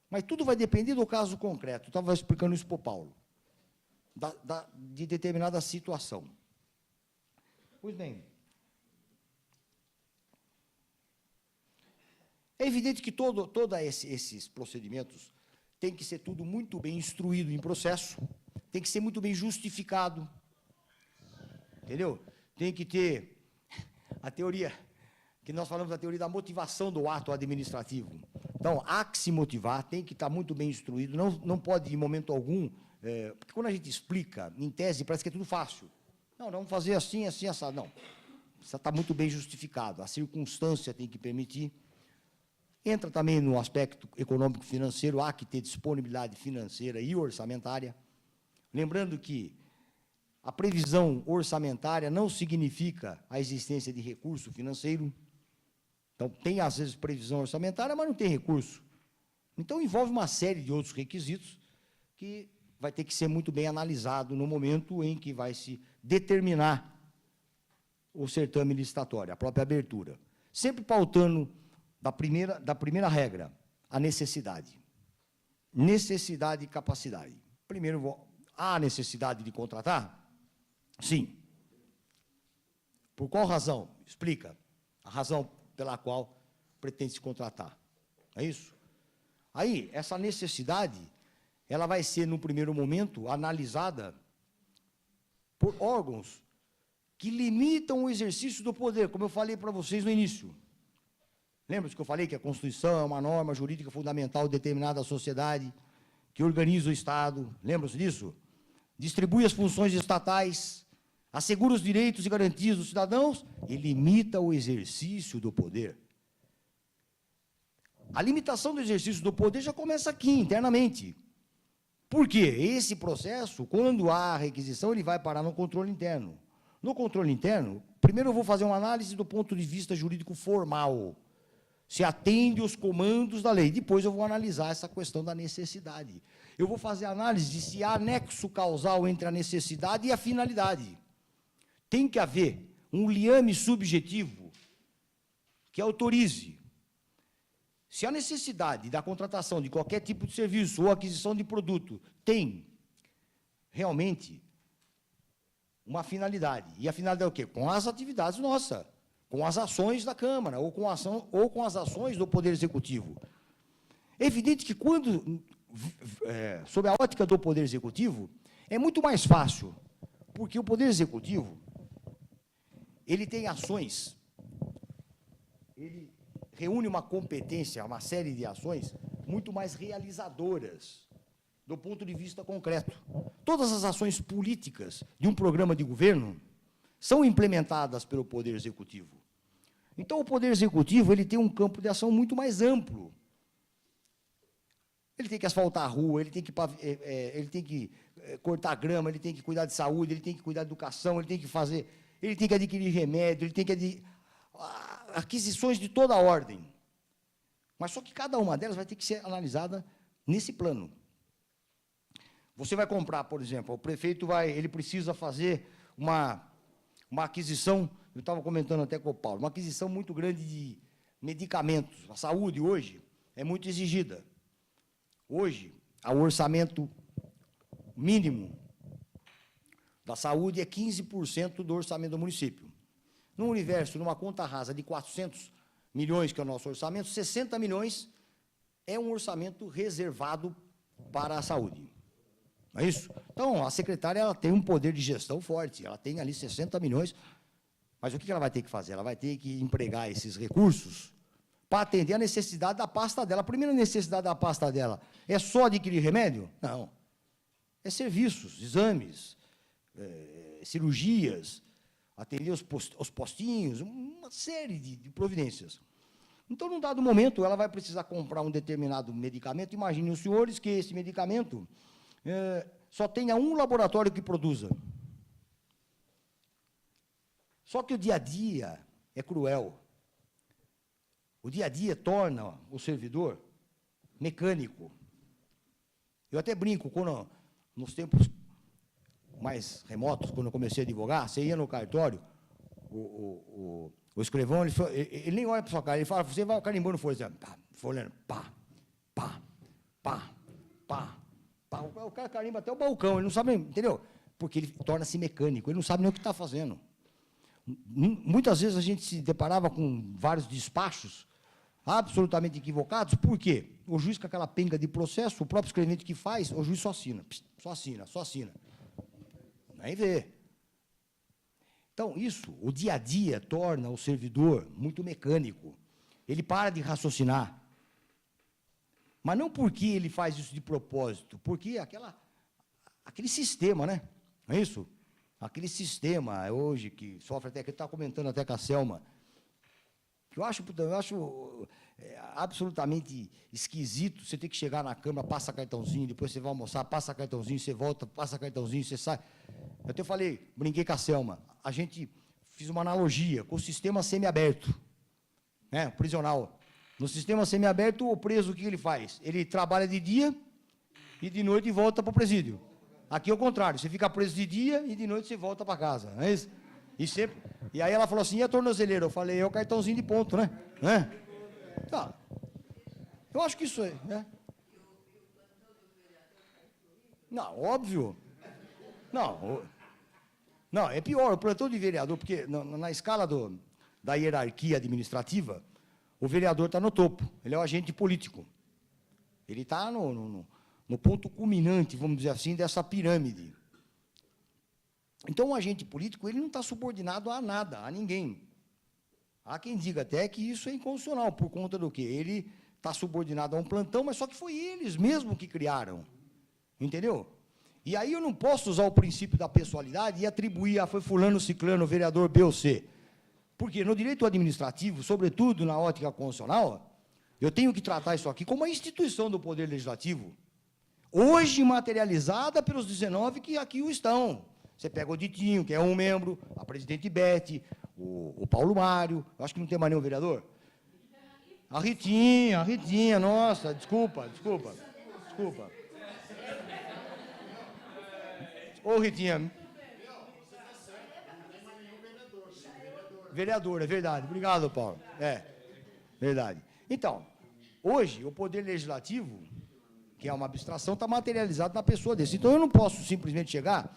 Mas tudo vai depender do caso concreto. Eu estava explicando isso para o Paulo, de determinada situação. Pois bem, é evidente que todos esses procedimentos têm que ser tudo muito bem instruído em processo, tem que ser muito bem justificado, entendeu? Tem que ter a teoria, que nós falamos da teoria da motivação do ato administrativo. Então, há que se motivar, tem que estar muito bem instruído, não pode, em momento algum, porque quando a gente explica, em tese, parece que é tudo fácil. Não, vamos fazer assim, assim, assado. Não, precisa estar muito bem justificado, a circunstância tem que permitir. Entra também no aspecto econômico-financeiro, há que ter disponibilidade financeira e orçamentária. Lembrando que a previsão orçamentária não significa a existência de recurso financeiro. Então, tem, às vezes, previsão orçamentária, mas não tem recurso. Então, envolve uma série de outros requisitos que vai ter que ser muito bem analisado no momento em que vai se determinar o certame licitatório, a própria abertura. Sempre pautando da primeira regra, a necessidade. Necessidade e capacidade. Primeiro, há necessidade de contratar? Sim. Por qual razão? Explica. A razão pela qual pretende se contratar. É isso? Aí, essa necessidade, ela vai ser, no primeiro momento, analisada por órgãos que limitam o exercício do poder, como eu falei para vocês no início. Lembra que eu falei que a Constituição é uma norma jurídica fundamental determinada à sociedade, que organiza o Estado, lembram-se disso? Distribui as funções estatais, assegura os direitos e garantias dos cidadãos e limita o exercício do poder. A limitação do exercício do poder já começa aqui, internamente. Por quê? Esse processo, quando há requisição, ele vai parar no controle interno. No controle interno, primeiro eu vou fazer uma análise do ponto de vista jurídico formal, se atende os comandos da lei. Depois eu vou analisar essa questão da necessidade. Eu vou fazer a análise de se há nexo causal entre a necessidade e a finalidade. Tem que haver um liame subjetivo que autorize. Se a necessidade da contratação de qualquer tipo de serviço ou aquisição de produto tem realmente uma finalidade, e a finalidade é o quê? Com as atividades nossas, com as ações da Câmara, ou com as ações do Poder Executivo. É evidente que, quando, sob a ótica do Poder Executivo, é muito mais fácil, porque o Poder Executivo, ele tem ações, ele reúne uma competência, uma série de ações muito mais realizadoras, do ponto de vista concreto. Todas as ações políticas de um programa de governo são implementadas pelo Poder Executivo. Então, o Poder Executivo ele tem um campo de ação muito mais amplo Ele tem que asfaltar a rua, ele tem que, cortar grama, ele tem que cuidar de saúde, ele tem que cuidar de educação, ele tem que adquirir remédio, ele tem que aquisições de toda a ordem. Mas só que cada uma delas vai ter que ser analisada nesse plano. Você vai comprar, por exemplo, o prefeito ele precisa fazer uma aquisição, eu estava comentando até com o Paulo, uma aquisição muito grande de medicamentos. A saúde hoje é muito exigida. Hoje, o orçamento mínimo da saúde é 15% do orçamento do município. No universo, numa conta rasa de 400 milhões, que é o nosso orçamento, 60 milhões é um orçamento reservado para a saúde. Não é isso? Então, a secretária ela tem um poder de gestão forte, ela tem ali 60 milhões, mas o que ela vai ter que fazer? Ela vai ter que empregar esses recursos para atender a necessidade da pasta dela. A primeira necessidade da pasta dela é só adquirir remédio? Não. É serviços, exames, cirurgias, atender os postinhos, uma série de providências. Então, num dado momento, ela vai precisar comprar um determinado medicamento. Imaginem os senhores que esse medicamento só tenha um laboratório que produza. Só que o dia a dia é cruel. O dia a dia torna o servidor mecânico. Eu até brinco, nos tempos mais remotos, quando eu comecei a advogar, você ia no cartório, o escrivão, ele nem olha para sua cara, ele fala, você vai carimbando folha, folhando, pá, pá, pá, pá, pá. O cara carimba até o balcão, ele não sabe, entendeu? Porque ele torna-se mecânico, ele não sabe nem o que está fazendo. Muitas vezes a gente se deparava com vários despachos absolutamente equivocados, por quê? O juiz com aquela penca de processo, o próprio escrevente que faz, o juiz só assina, só assina, só assina. Nem vê. Então, o dia a dia torna o servidor muito mecânico. Ele para de raciocinar. Mas não porque ele faz isso de propósito, porque aquele sistema, né? Não é isso? Aquele sistema hoje que sofre até, que eu estava comentando até com a Selma, que eu acho absolutamente esquisito você ter que chegar na Câmara, passa cartãozinho, depois você vai almoçar, passa cartãozinho, você volta, passa cartãozinho, você sai. Eu até falei, brinquei com a Selma, a gente fiz uma analogia com o sistema semiaberto, né, prisional. No sistema semiaberto, o preso, o que ele faz? Ele trabalha de dia e de noite volta para o presídio. Aqui é o contrário, você fica preso de dia e de noite você volta para casa, não é isso? E aí ela falou assim, e a tornozeleira? Eu falei, é o cartãozinho de ponto, né? Tá. Eu acho que isso é, né? Não, óbvio. Não, é pior, o plantão de vereador, porque na escala da hierarquia administrativa, o vereador está no topo, ele é o agente político. Ele está no ponto culminante, vamos dizer assim, dessa pirâmide. Então, o agente político ele não está subordinado a nada, a ninguém. Há quem diga até que isso é inconstitucional, por conta do quê? Ele está subordinado a um plantão, mas só que foi eles mesmos que criaram. Entendeu? E aí eu não posso usar o princípio da pessoalidade e atribuir a foi fulano, ciclano, vereador B ou C. Porque no direito administrativo, sobretudo na ótica constitucional, eu tenho que tratar isso aqui como uma instituição do Poder Legislativo, hoje materializada pelos 19 que aqui o estão. Você pega o Ditinho, que é um membro, a presidente Bete, o Paulo Mário, eu acho que não tem mais nenhum vereador. A Ritinha, nossa, desculpa. Ô, Ritinha. Vereador, é verdade. Obrigado, Paulo. É, verdade. Então, hoje, o Poder Legislativo, que é uma abstração, está materializado na pessoa desse. Então, eu não posso simplesmente chegar,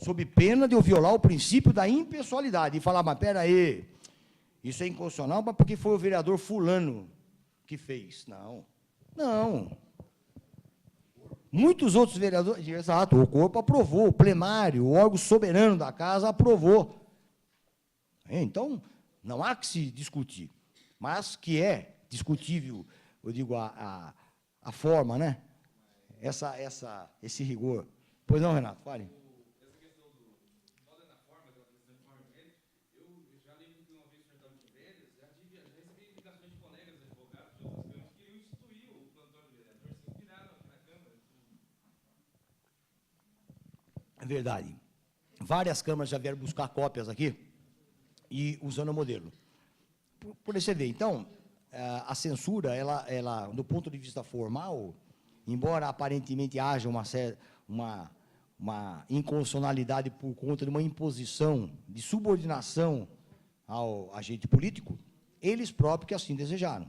sob pena de eu violar o princípio da impessoalidade, e falar, mas espera aí, isso é inconstitucional, mas porque foi o vereador fulano que fez. Não. Muitos outros vereadores, exato, o corpo aprovou, o plenário, o órgão soberano da casa aprovou. Então, não há que se discutir, mas que é discutível, eu digo, a forma, né? Esse rigor. Pois não, Renato, fale. Verdade. Várias câmaras já vieram buscar cópias aqui e usando o modelo. Por aí você vê. Então, a censura, ela, do ponto de vista formal, embora aparentemente haja uma inconstitucionalidade por conta de uma imposição de subordinação ao agente político, eles próprios que assim desejaram.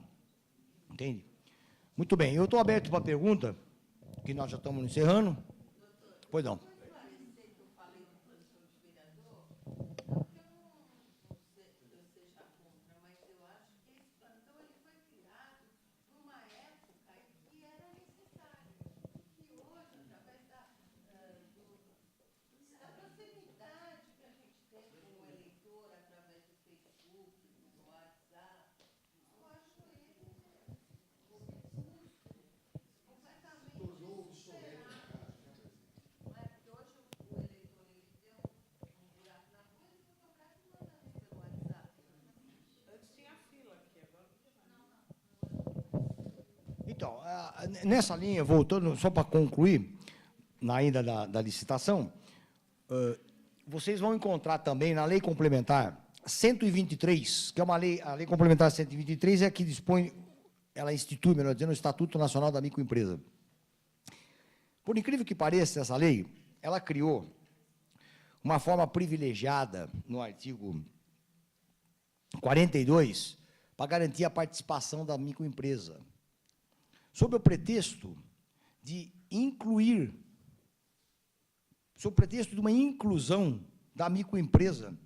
Entende? Muito bem. Eu estou aberto para a pergunta, que nós já estamos encerrando. Pois não. Esclarecer que eu falei do professor de vereador, não que eu seja contra, mas eu acho que esse plantão ele foi criado numa época em que era necessário. Que hoje, através da proximidade que a gente tem com o eleitor, através do Facebook, do WhatsApp, eu acho ele completamente superado. Não é? Porque hoje o eleitor ele deu um buraco na rua e ele foi tocar e manda ali pelo WhatsApp. Antes tinha fila aqui, agora não. Então, nessa linha, voltando, só para concluir, ainda da licitação, vocês vão encontrar também na Lei Complementar 123, que é uma lei, a Lei Complementar 123 é a que dispõe, ela institui, melhor dizendo, o Estatuto Nacional da Microempresa. Por incrível que pareça, essa lei, ela criou uma forma privilegiada no artigo 42 para garantir a participação da microempresa, sob o pretexto de incluir, sob o pretexto de uma inclusão da microempresa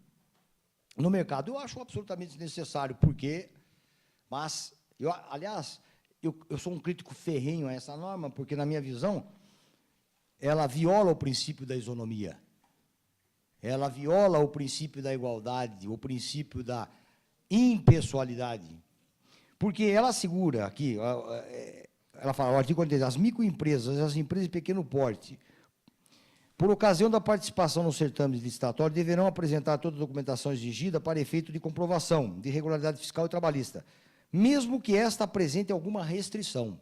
no mercado. Eu acho absolutamente necessário, porque, mas, aliás, eu sou um crítico ferrenho a essa norma, porque, na minha visão, ela viola o princípio da isonomia, ela viola o princípio da igualdade, o princípio da impessoalidade, porque ela assegura aqui, ela fala, o artigo 43, as microempresas, as empresas de pequeno porte, por ocasião da participação no certame licitatório, deverão apresentar toda a documentação exigida para efeito de comprovação de regularidade fiscal e trabalhista, mesmo que esta apresente alguma restrição.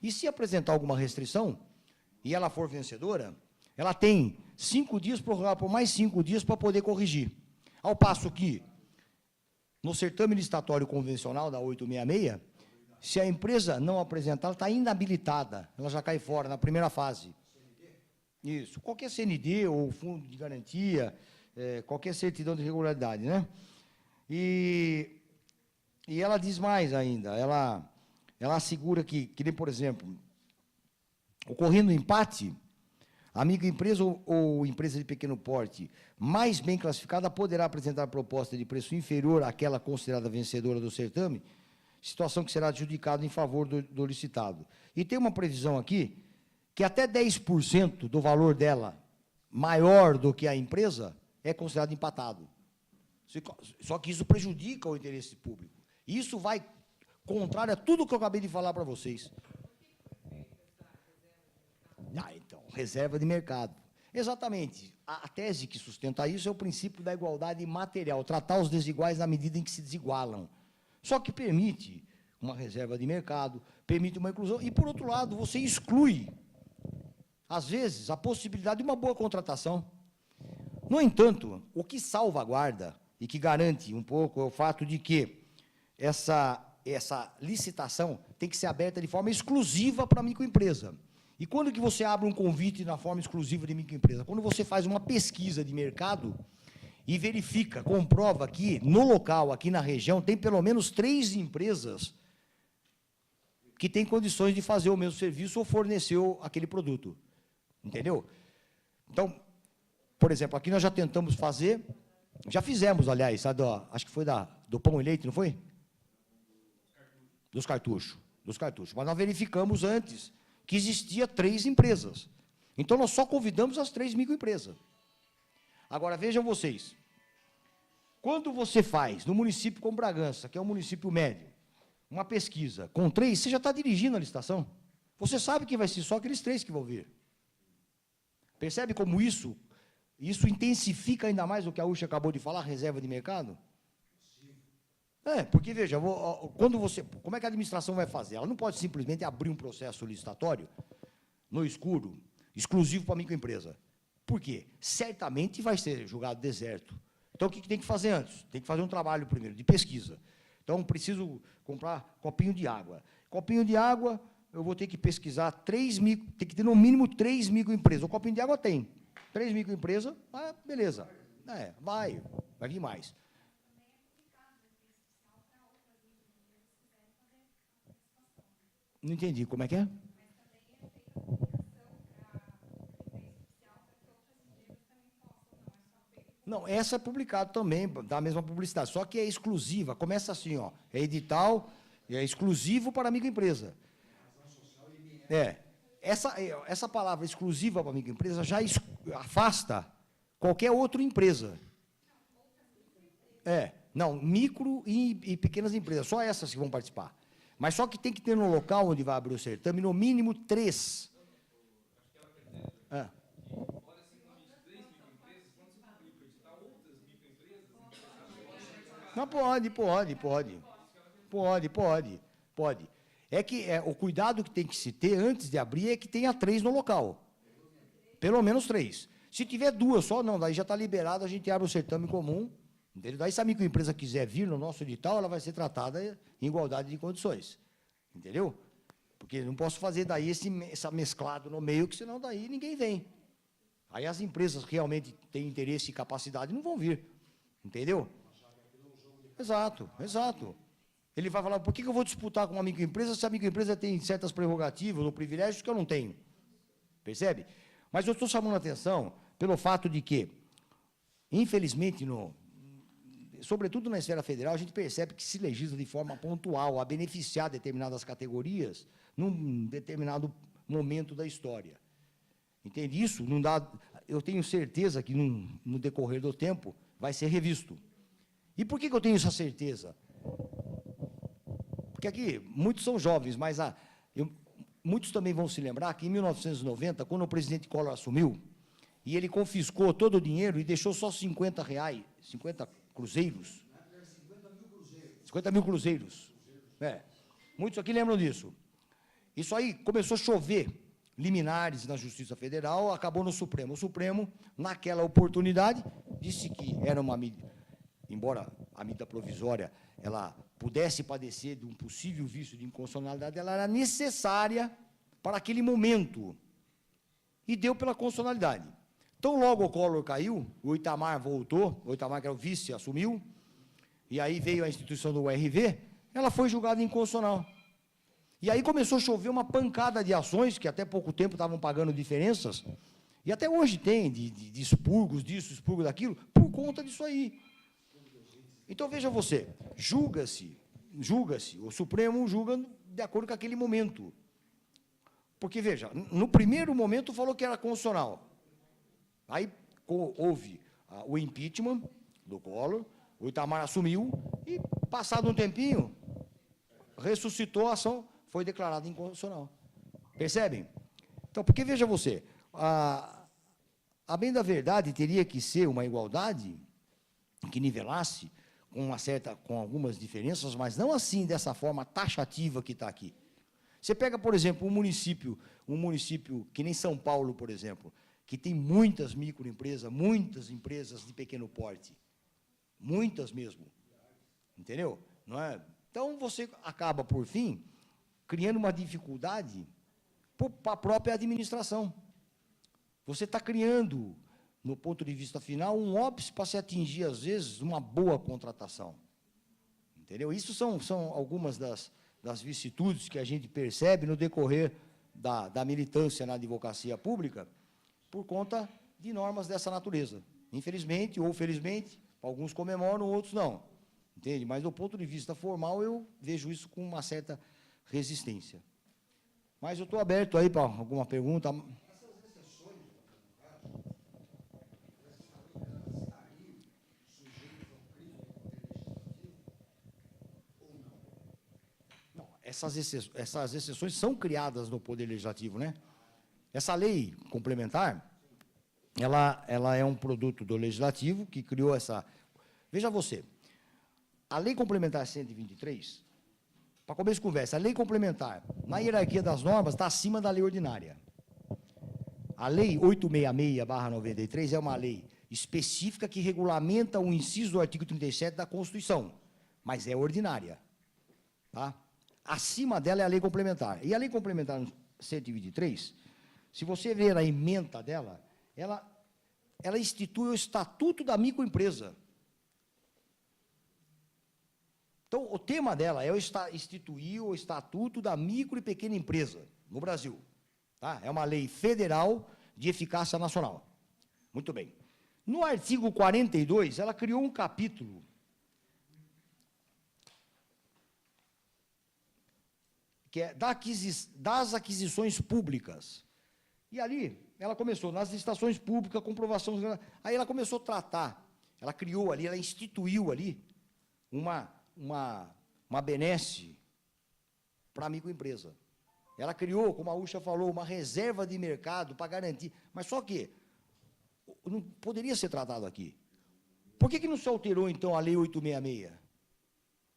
E se apresentar alguma restrição, e ela for vencedora, ela tem 5 dias, prorrogar por mais 5 dias para poder corrigir. Ao passo que, no certame licitatório convencional da 866, se a empresa não apresentar, ela está inabilitada, ela já cai fora na primeira fase. Isso, qualquer CND ou fundo de garantia, qualquer certidão de regularidade, né? E ela diz mais ainda, ela assegura que nem, por exemplo, ocorrendo empate, a microempresa ou empresa de pequeno porte mais bem classificada poderá apresentar proposta de preço inferior àquela considerada vencedora do certame, situação que será adjudicada em favor do licitado. E tem uma previsão aqui, que até 10% do valor dela, maior do que a empresa, é considerado empatado. Só que isso prejudica o interesse público. Isso vai contrário a tudo que eu acabei de falar para vocês. Então, reserva de mercado. Exatamente. A tese que sustenta isso é o princípio da igualdade material, tratar os desiguais na medida em que se desigualam. Só que permite uma reserva de mercado, permite uma inclusão, e, por outro lado, você exclui, às vezes, a possibilidade de uma boa contratação. No entanto, o que salvaguarda e que garante um pouco é o fato de que essa licitação tem que ser aberta de forma exclusiva para a microempresa. E quando que você abre um convite na forma exclusiva de microempresa? Quando você faz uma pesquisa de mercado e verifica, comprova que no local, aqui na região, tem pelo menos 3 empresas que têm condições de fazer o mesmo serviço ou fornecer aquele produto. Entendeu? Então, por exemplo, aqui nós já tentamos fazer, já fizemos, aliás, sabe, acho que foi do pão e leite, não foi? Dos cartuchos. Mas nós verificamos antes que existia 3 empresas. Então, nós só convidamos as 3 microempresas. Agora, vejam vocês, quando você faz, no município como Bragança, que é um município médio, uma pesquisa com 3, você já está dirigindo a licitação. Você sabe que vai ser só aqueles 3 que vão vir. Percebe como isso intensifica ainda mais o que a Ucha acabou de falar, reserva de mercado? Porque, veja, como é que a administração vai fazer? Ela não pode simplesmente abrir um processo licitatório no escuro, exclusivo para a microempresa. Por quê? Certamente vai ser julgado deserto. Então, o que tem que fazer antes? Tem que fazer um trabalho primeiro, de pesquisa. Então, preciso comprar copinho de água. Copinho de água, eu vou ter que pesquisar tem que ter no mínimo 3 microempresas. O copinho de água tem. 3 microempresas, beleza. Vai vir mais. Não entendi, como é que é? Não, essa é publicada também, dá a mesma publicidade, só que é exclusiva, começa assim, ó, é edital, é exclusivo para a microempresa. Essa palavra exclusiva para a microempresa já afasta qualquer outra empresa. Não, micro e pequenas empresas, só essas que vão participar. Mas só que tem que ter no local onde vai abrir o certame, no mínimo 3. Não, pode. É que o cuidado que tem que se ter antes de abrir é que tenha 3 no local. Pelo menos 3. Se tiver 2 só, não, daí já está liberado, a gente abre o certame comum. Entendeu? Daí, se a microempresa quiser vir no nosso edital, ela vai ser tratada em igualdade de condições. Entendeu? Porque não posso fazer daí essa mesclado no meio, que senão daí ninguém vem. Aí as empresas que realmente têm interesse e capacidade não vão vir. Entendeu? Exato. Ele vai falar, por que eu vou disputar com uma microempresa se a microempresa tem certas prerrogativas ou privilégios que eu não tenho? Percebe? Mas eu estou chamando a atenção pelo fato de que, infelizmente, sobretudo na esfera federal, a gente percebe que se legisla de forma pontual a beneficiar determinadas categorias num determinado momento da história. Entende? Isso não dá. Eu tenho certeza que no decorrer do tempo vai ser revisto. E por que eu tenho essa certeza? Porque aqui, muitos são jovens, mas muitos também vão se lembrar que, em 1990, quando o presidente Collor assumiu, e ele confiscou todo o dinheiro e deixou só 50 cruzeiros. 50 mil cruzeiros. Muitos aqui lembram disso. Isso aí começou a chover liminares na Justiça Federal, acabou no Supremo. O Supremo, naquela oportunidade, disse que era uma medida, embora a medida provisória ela pudesse padecer de um possível vício de inconstitucionalidade, ela era necessária para aquele momento. E deu pela constitucionalidade. Então, logo o Collor caiu, o Itamar voltou, o Itamar, que era o vice, assumiu, e aí veio a instituição do URV, ela foi julgada inconstitucional. E aí começou a chover uma pancada de ações, que até pouco tempo estavam pagando diferenças, e até hoje tem, de expurgos disso, expurgos daquilo, por conta disso aí. Então, veja você, julga-se, o Supremo julga de acordo com aquele momento. Porque, veja, no primeiro momento falou que era constitucional. Aí houve o impeachment do Collor, o Itamar assumiu, e, passado um tempinho, ressuscitou a ação, foi declarada inconstitucional. Percebem? Então, porque, veja você, a bem da verdade teria que ser uma igualdade que nivelasse com algumas diferenças, mas não assim, dessa forma taxativa que está aqui. Você pega, por exemplo, um município que nem São Paulo, por exemplo, que tem muitas microempresas, muitas empresas de pequeno porte, muitas mesmo, entendeu? Não é? Então, você acaba, por fim, criando uma dificuldade para a própria administração. Você está criando, no ponto de vista final, um óbice para se atingir, às vezes, uma boa contratação. Entendeu? Isso são algumas das vicissitudes que a gente percebe no decorrer da militância na advocacia pública, por conta de normas dessa natureza. Infelizmente, ou felizmente, alguns comemoram, outros não. Entende? Mas, do ponto de vista formal, eu vejo isso com uma certa resistência. Mas eu estou aberto aí para alguma pergunta. Essas exceções são criadas no Poder Legislativo, né? Essa lei complementar, ela é um produto do Legislativo que criou essa... Veja você, a Lei Complementar 123, para começo de conversa, a Lei Complementar, na hierarquia das normas, está acima da lei ordinária. A Lei 866/93 é uma lei específica que regulamenta o inciso do artigo 37 da Constituição, mas é ordinária. Tá? Acima dela é a lei complementar. E a lei complementar 123, se você ver a ementa dela, ela institui o Estatuto da Microempresa. Então, o tema dela é instituir o Estatuto da Micro e Pequena Empresa no Brasil. Tá? É uma lei federal de eficácia nacional. Muito bem. No artigo 42, ela criou um capítulo que é das aquisições públicas. E ali, ela começou, nas licitações públicas, comprovação... Aí ela começou a tratar, ela criou ali, ela instituiu ali uma benesse para a microempresa. Ela criou, como a Ucha falou, uma reserva de mercado para garantir. Mas só que não poderia ser tratado aqui. Por que não se alterou, então, a Lei 866?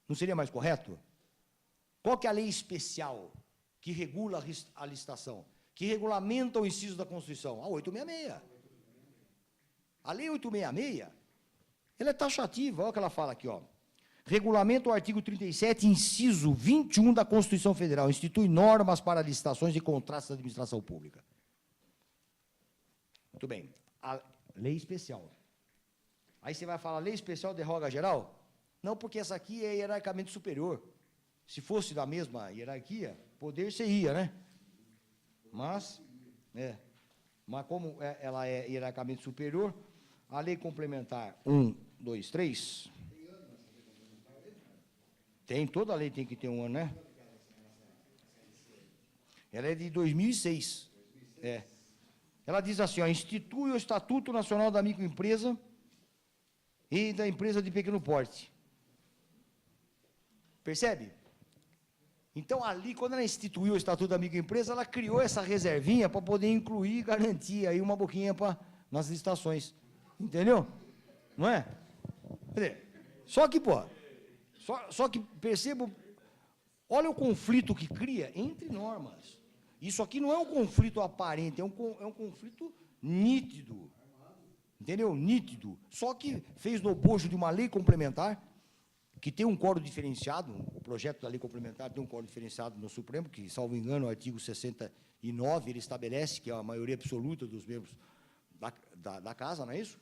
Não seria mais correto? Qual que é a lei especial que regula a licitação? Que regulamenta o inciso da Constituição? A 866. A Lei 866, ela é taxativa, olha o que ela fala aqui, ó. Regulamenta o artigo 37, inciso 21 da Constituição Federal, institui normas para licitações e contratos da administração pública. Muito bem. A lei especial. Aí você vai falar, lei especial derroga geral? Não, porque essa aqui é hierarquicamente superior. Se fosse da mesma hierarquia, poder você ia, né? Mas como ela é hierarquicamente superior, a lei complementar 1, 2, 3... Tem, toda lei tem que ter um ano, né? Ela é de 2006. Ela diz assim, ó, institui o Estatuto Nacional da Microempresa e da Empresa de Pequeno Porte. Percebe? Então, ali, quando ela instituiu o Estatuto da Microempresa, ela criou essa reservinha para poder incluir e garantir aí uma boquinha nas licitações. Entendeu? Não é? Quer dizer, só que, pô... Só que, percebo, olha o conflito que cria entre normas. Isso aqui não é um conflito aparente, é um conflito nítido. Entendeu? Nítido. Só que fez no bojo de uma lei complementar, que tem um quórum diferenciado, o projeto da lei complementar tem um quórum diferenciado no Supremo, que, salvo engano, o artigo 69, ele estabelece que é a maioria absoluta dos membros da Casa, não é isso?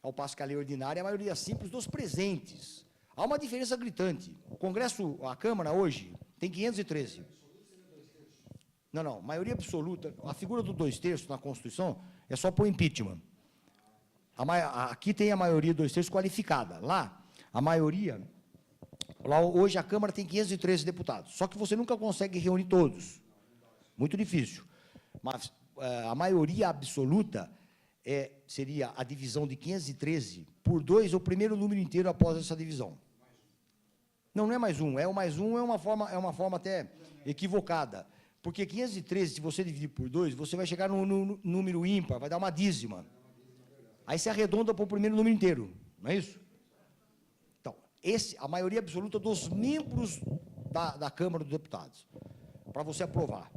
Ao passo que a lei ordinária é a maioria simples dos presentes. Há uma diferença gritante. O Congresso, a Câmara, hoje, tem 513. Não, maioria absoluta. A figura do 2/3 na Constituição é só por impeachment. Aqui tem a maioria 2/3 qualificada. Lá, a maioria... Lá, hoje, a Câmara tem 513 deputados. Só que você nunca consegue reunir todos. Muito difícil. Mas a maioria absoluta seria a divisão de 513 por 2, o primeiro número inteiro após essa divisão. Não é mais um. É uma forma até equivocada. Porque 513, se você dividir por 2, você vai chegar no número ímpar, vai dar uma dízima. Aí você arredonda para o primeiro número inteiro. Não é isso? Então, a maioria absoluta dos membros da Câmara dos Deputados, para você aprovar.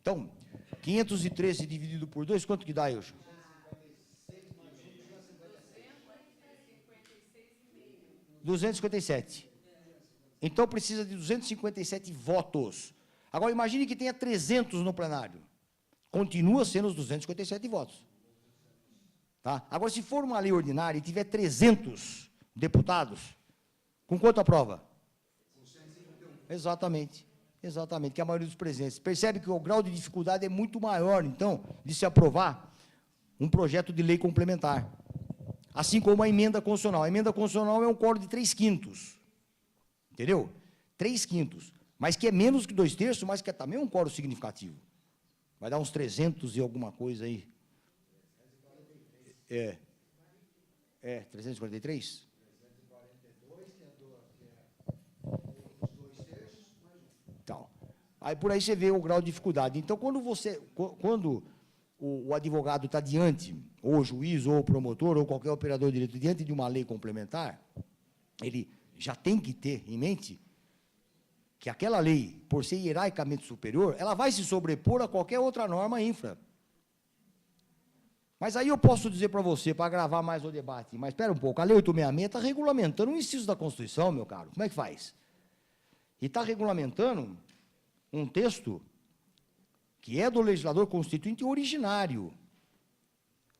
Então, 513 dividido por 2, quanto que dá, Ilcho? 257. Então, precisa de 257 votos. Agora, imagine que tenha 300 no plenário. Continua sendo os 257 votos. Tá? Agora, se for uma lei ordinária e tiver 300 deputados, com quanto aprova? Com 151. Exatamente, que é a maioria dos presentes. Percebe que o grau de dificuldade é muito maior, então, de se aprovar um projeto de lei complementar. Assim como a emenda constitucional. A emenda constitucional é um quórum de 3/5. Entendeu? 3/5. Mas que é menos que 2/3, mas que é também um quórum significativo. Vai dar uns 300 e alguma coisa aí. 343? 342, que é os 2/3, mais um. Então, aí por aí você vê o grau de dificuldade. Então, quando o advogado está diante, ou o juiz, ou o promotor, ou qualquer operador de direito, diante de uma lei complementar, ele já tem que ter em mente que aquela lei, por ser hierarquicamente superior, ela vai se sobrepor a qualquer outra norma infra. Mas aí eu posso dizer para você, para gravar mais o debate, mas espera um pouco, a Lei 866 está regulamentando um inciso da Constituição, meu caro. Como é que faz? E está regulamentando um texto que é do legislador constituinte originário.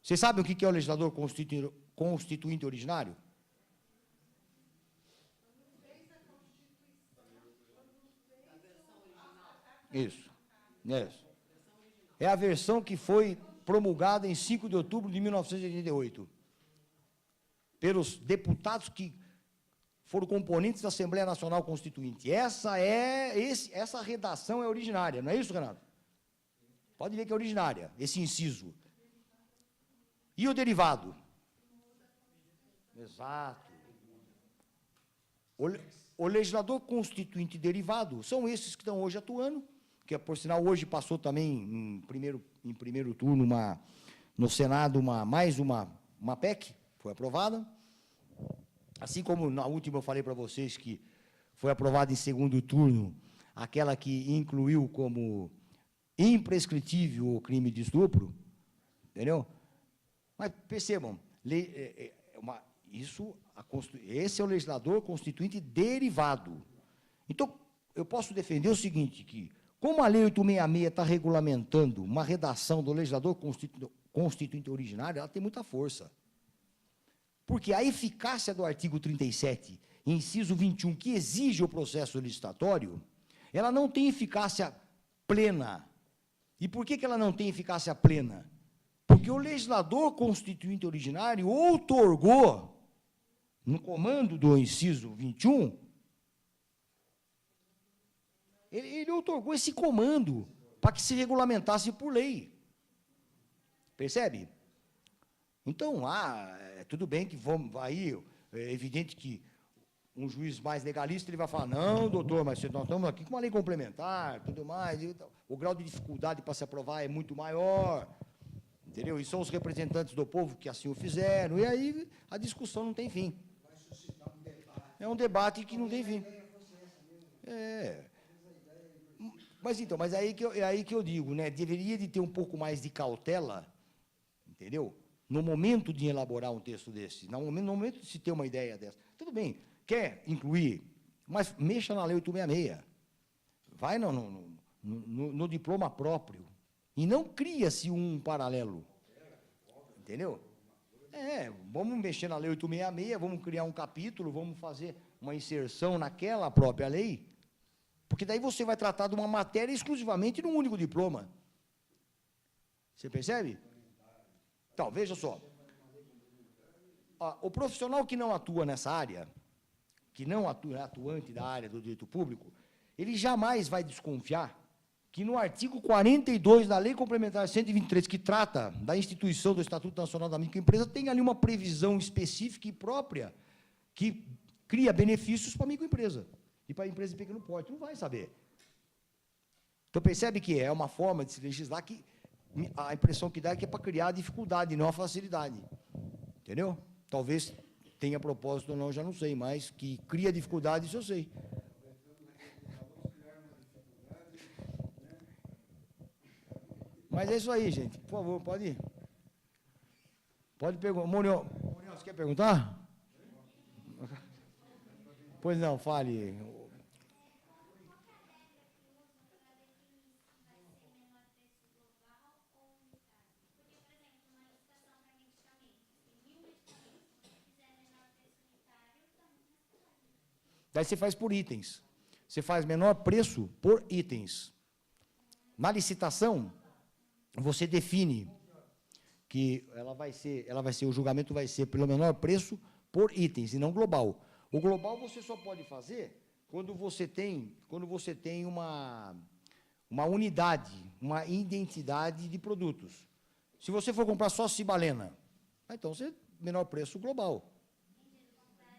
Vocês sabem o que é o legislador constituinte originário? Isso. É a versão que foi promulgada em 5 de outubro de 1988, pelos deputados que foram componentes da Assembleia Nacional Constituinte. Essa redação é originária, não é isso, Renato? Pode ver que é originária, esse inciso. E o derivado? Exato. O legislador constituinte derivado são esses que estão hoje atuando, que, por sinal, hoje passou também, em primeiro turno, no Senado, mais uma PEC, foi aprovada. Assim como na última eu falei para vocês que foi aprovada em segundo turno, aquela que incluiu como imprescritível o crime de estupro, entendeu? Mas percebam, esse é o legislador constituinte derivado. Então, eu posso defender o seguinte, que, como a Lei 866 está regulamentando uma redação do legislador constituinte originário, ela tem muita força. Porque a eficácia do artigo 37, inciso 21, que exige o processo licitatório, ela não tem eficácia plena. E por que ela não tem eficácia plena? Porque o legislador constituinte originário outorgou, no comando do inciso 21, ele outorgou esse comando para que se regulamentasse por lei. Percebe? Então, tudo bem que aí é evidente que um juiz mais legalista ele vai falar, não, doutor, mas nós estamos aqui com uma lei complementar, tudo mais, o grau de dificuldade para se aprovar é muito maior, entendeu? E são os representantes do povo que assim o fizeram, e aí a discussão não tem fim. É um debate que não tem fim. Mas é aí que eu digo, né? Deveria de ter um pouco mais de cautela, entendeu? No momento de elaborar um texto desse, no momento de se ter uma ideia dessa. Tudo bem, quer incluir, mas mexa na Lei 866. Vai no diploma próprio. E não cria-se um paralelo. Entendeu? Vamos mexer na Lei 866, vamos criar um capítulo, vamos fazer uma inserção naquela própria lei, porque daí você vai tratar de uma matéria exclusivamente num único diploma. Você percebe? Então, veja só. O profissional que não atua nessa área, que não atua, é atuante da área do direito público, ele jamais vai desconfiar que no artigo 42 da Lei Complementar 123, que trata da instituição do Estatuto Nacional da Microempresa, tem ali uma previsão específica e própria que cria benefícios para a microempresa e para a empresa de pequeno porte. Não vai saber. Então, percebe que é uma forma de se legislar que a impressão que dá é que é para criar dificuldade, não a facilidade. Entendeu? Talvez tenha propósito ou não, já não sei, mas que cria dificuldade, isso eu sei. Mas é isso aí, gente. Por favor, pode ir. Pode perguntar. Muriel, você quer perguntar? Pois não, fale. Daí você faz por itens. Você faz menor preço por itens. Na licitação, você define que o julgamento vai ser pelo menor preço por itens, e não global. O global você só pode fazer quando você tem uma unidade, uma identidade de produtos. Se você for comprar só cibalena, então você menor preço global.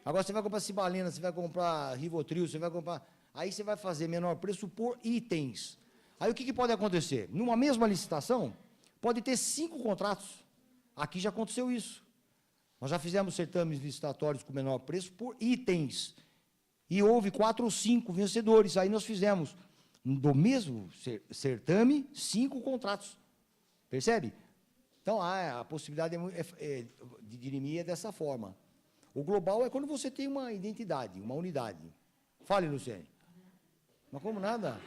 Agora você vai comprar cibalena, você vai comprar Rivotril, você vai comprar... Aí você vai fazer menor preço por itens. Aí o que pode acontecer? Numa mesma licitação, pode ter 5 contratos. Aqui já aconteceu isso. Nós já fizemos certames licitatórios com menor preço por itens. E houve 4 ou 5 vencedores. Aí nós fizemos, do mesmo certame, 5 contratos. Percebe? Então, a possibilidade de dirimir é dessa forma. O global é quando você tem uma identidade, uma unidade. Fale, Luciene. Mas como nada?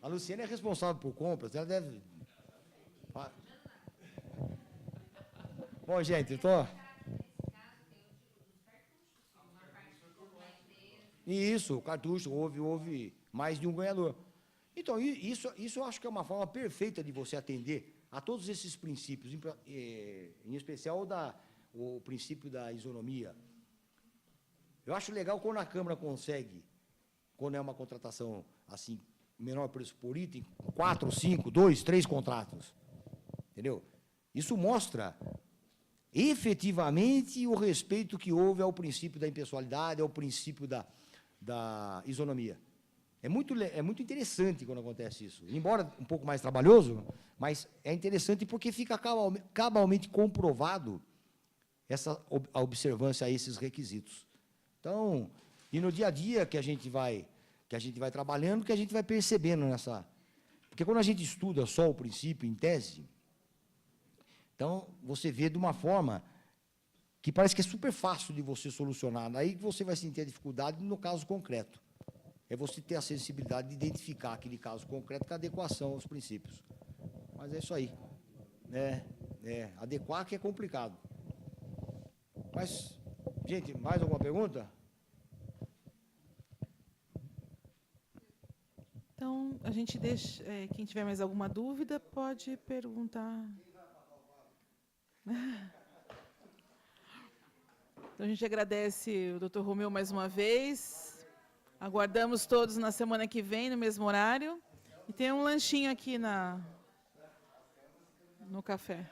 A Luciene é responsável por compras, ela deve... Bom, gente, eu estou... Isso, o cartucho, houve mais de um ganhador. Então, isso eu acho que é uma forma perfeita de você atender a todos esses princípios, em especial o princípio da isonomia. Eu acho legal quando a Câmara consegue, quando é uma contratação assim, menor preço por item, 4, 5, 2, 3 contratos. Entendeu? Isso mostra efetivamente o respeito que houve ao princípio da impessoalidade, ao princípio da isonomia. É muito interessante quando acontece isso. Embora um pouco mais trabalhoso, mas é interessante porque fica cabalmente comprovado a observância a esses requisitos. Então, e no dia a dia que a gente vai trabalhando, que a gente vai percebendo nessa... Porque quando a gente estuda só o princípio em tese, então você vê de uma forma que parece que é super fácil de você solucionar. Aí você vai sentir a dificuldade no caso concreto. É você ter a sensibilidade de identificar aquele caso concreto com a adequação aos princípios. Mas é isso aí. Adequar que é complicado. Mas, gente, mais alguma pergunta? Então, a gente deixa... quem tiver mais alguma dúvida, pode perguntar. Então, a gente agradece o Dr. Romeu mais uma vez. Aguardamos todos na semana que vem, no mesmo horário. E tem um lanchinho aqui no café.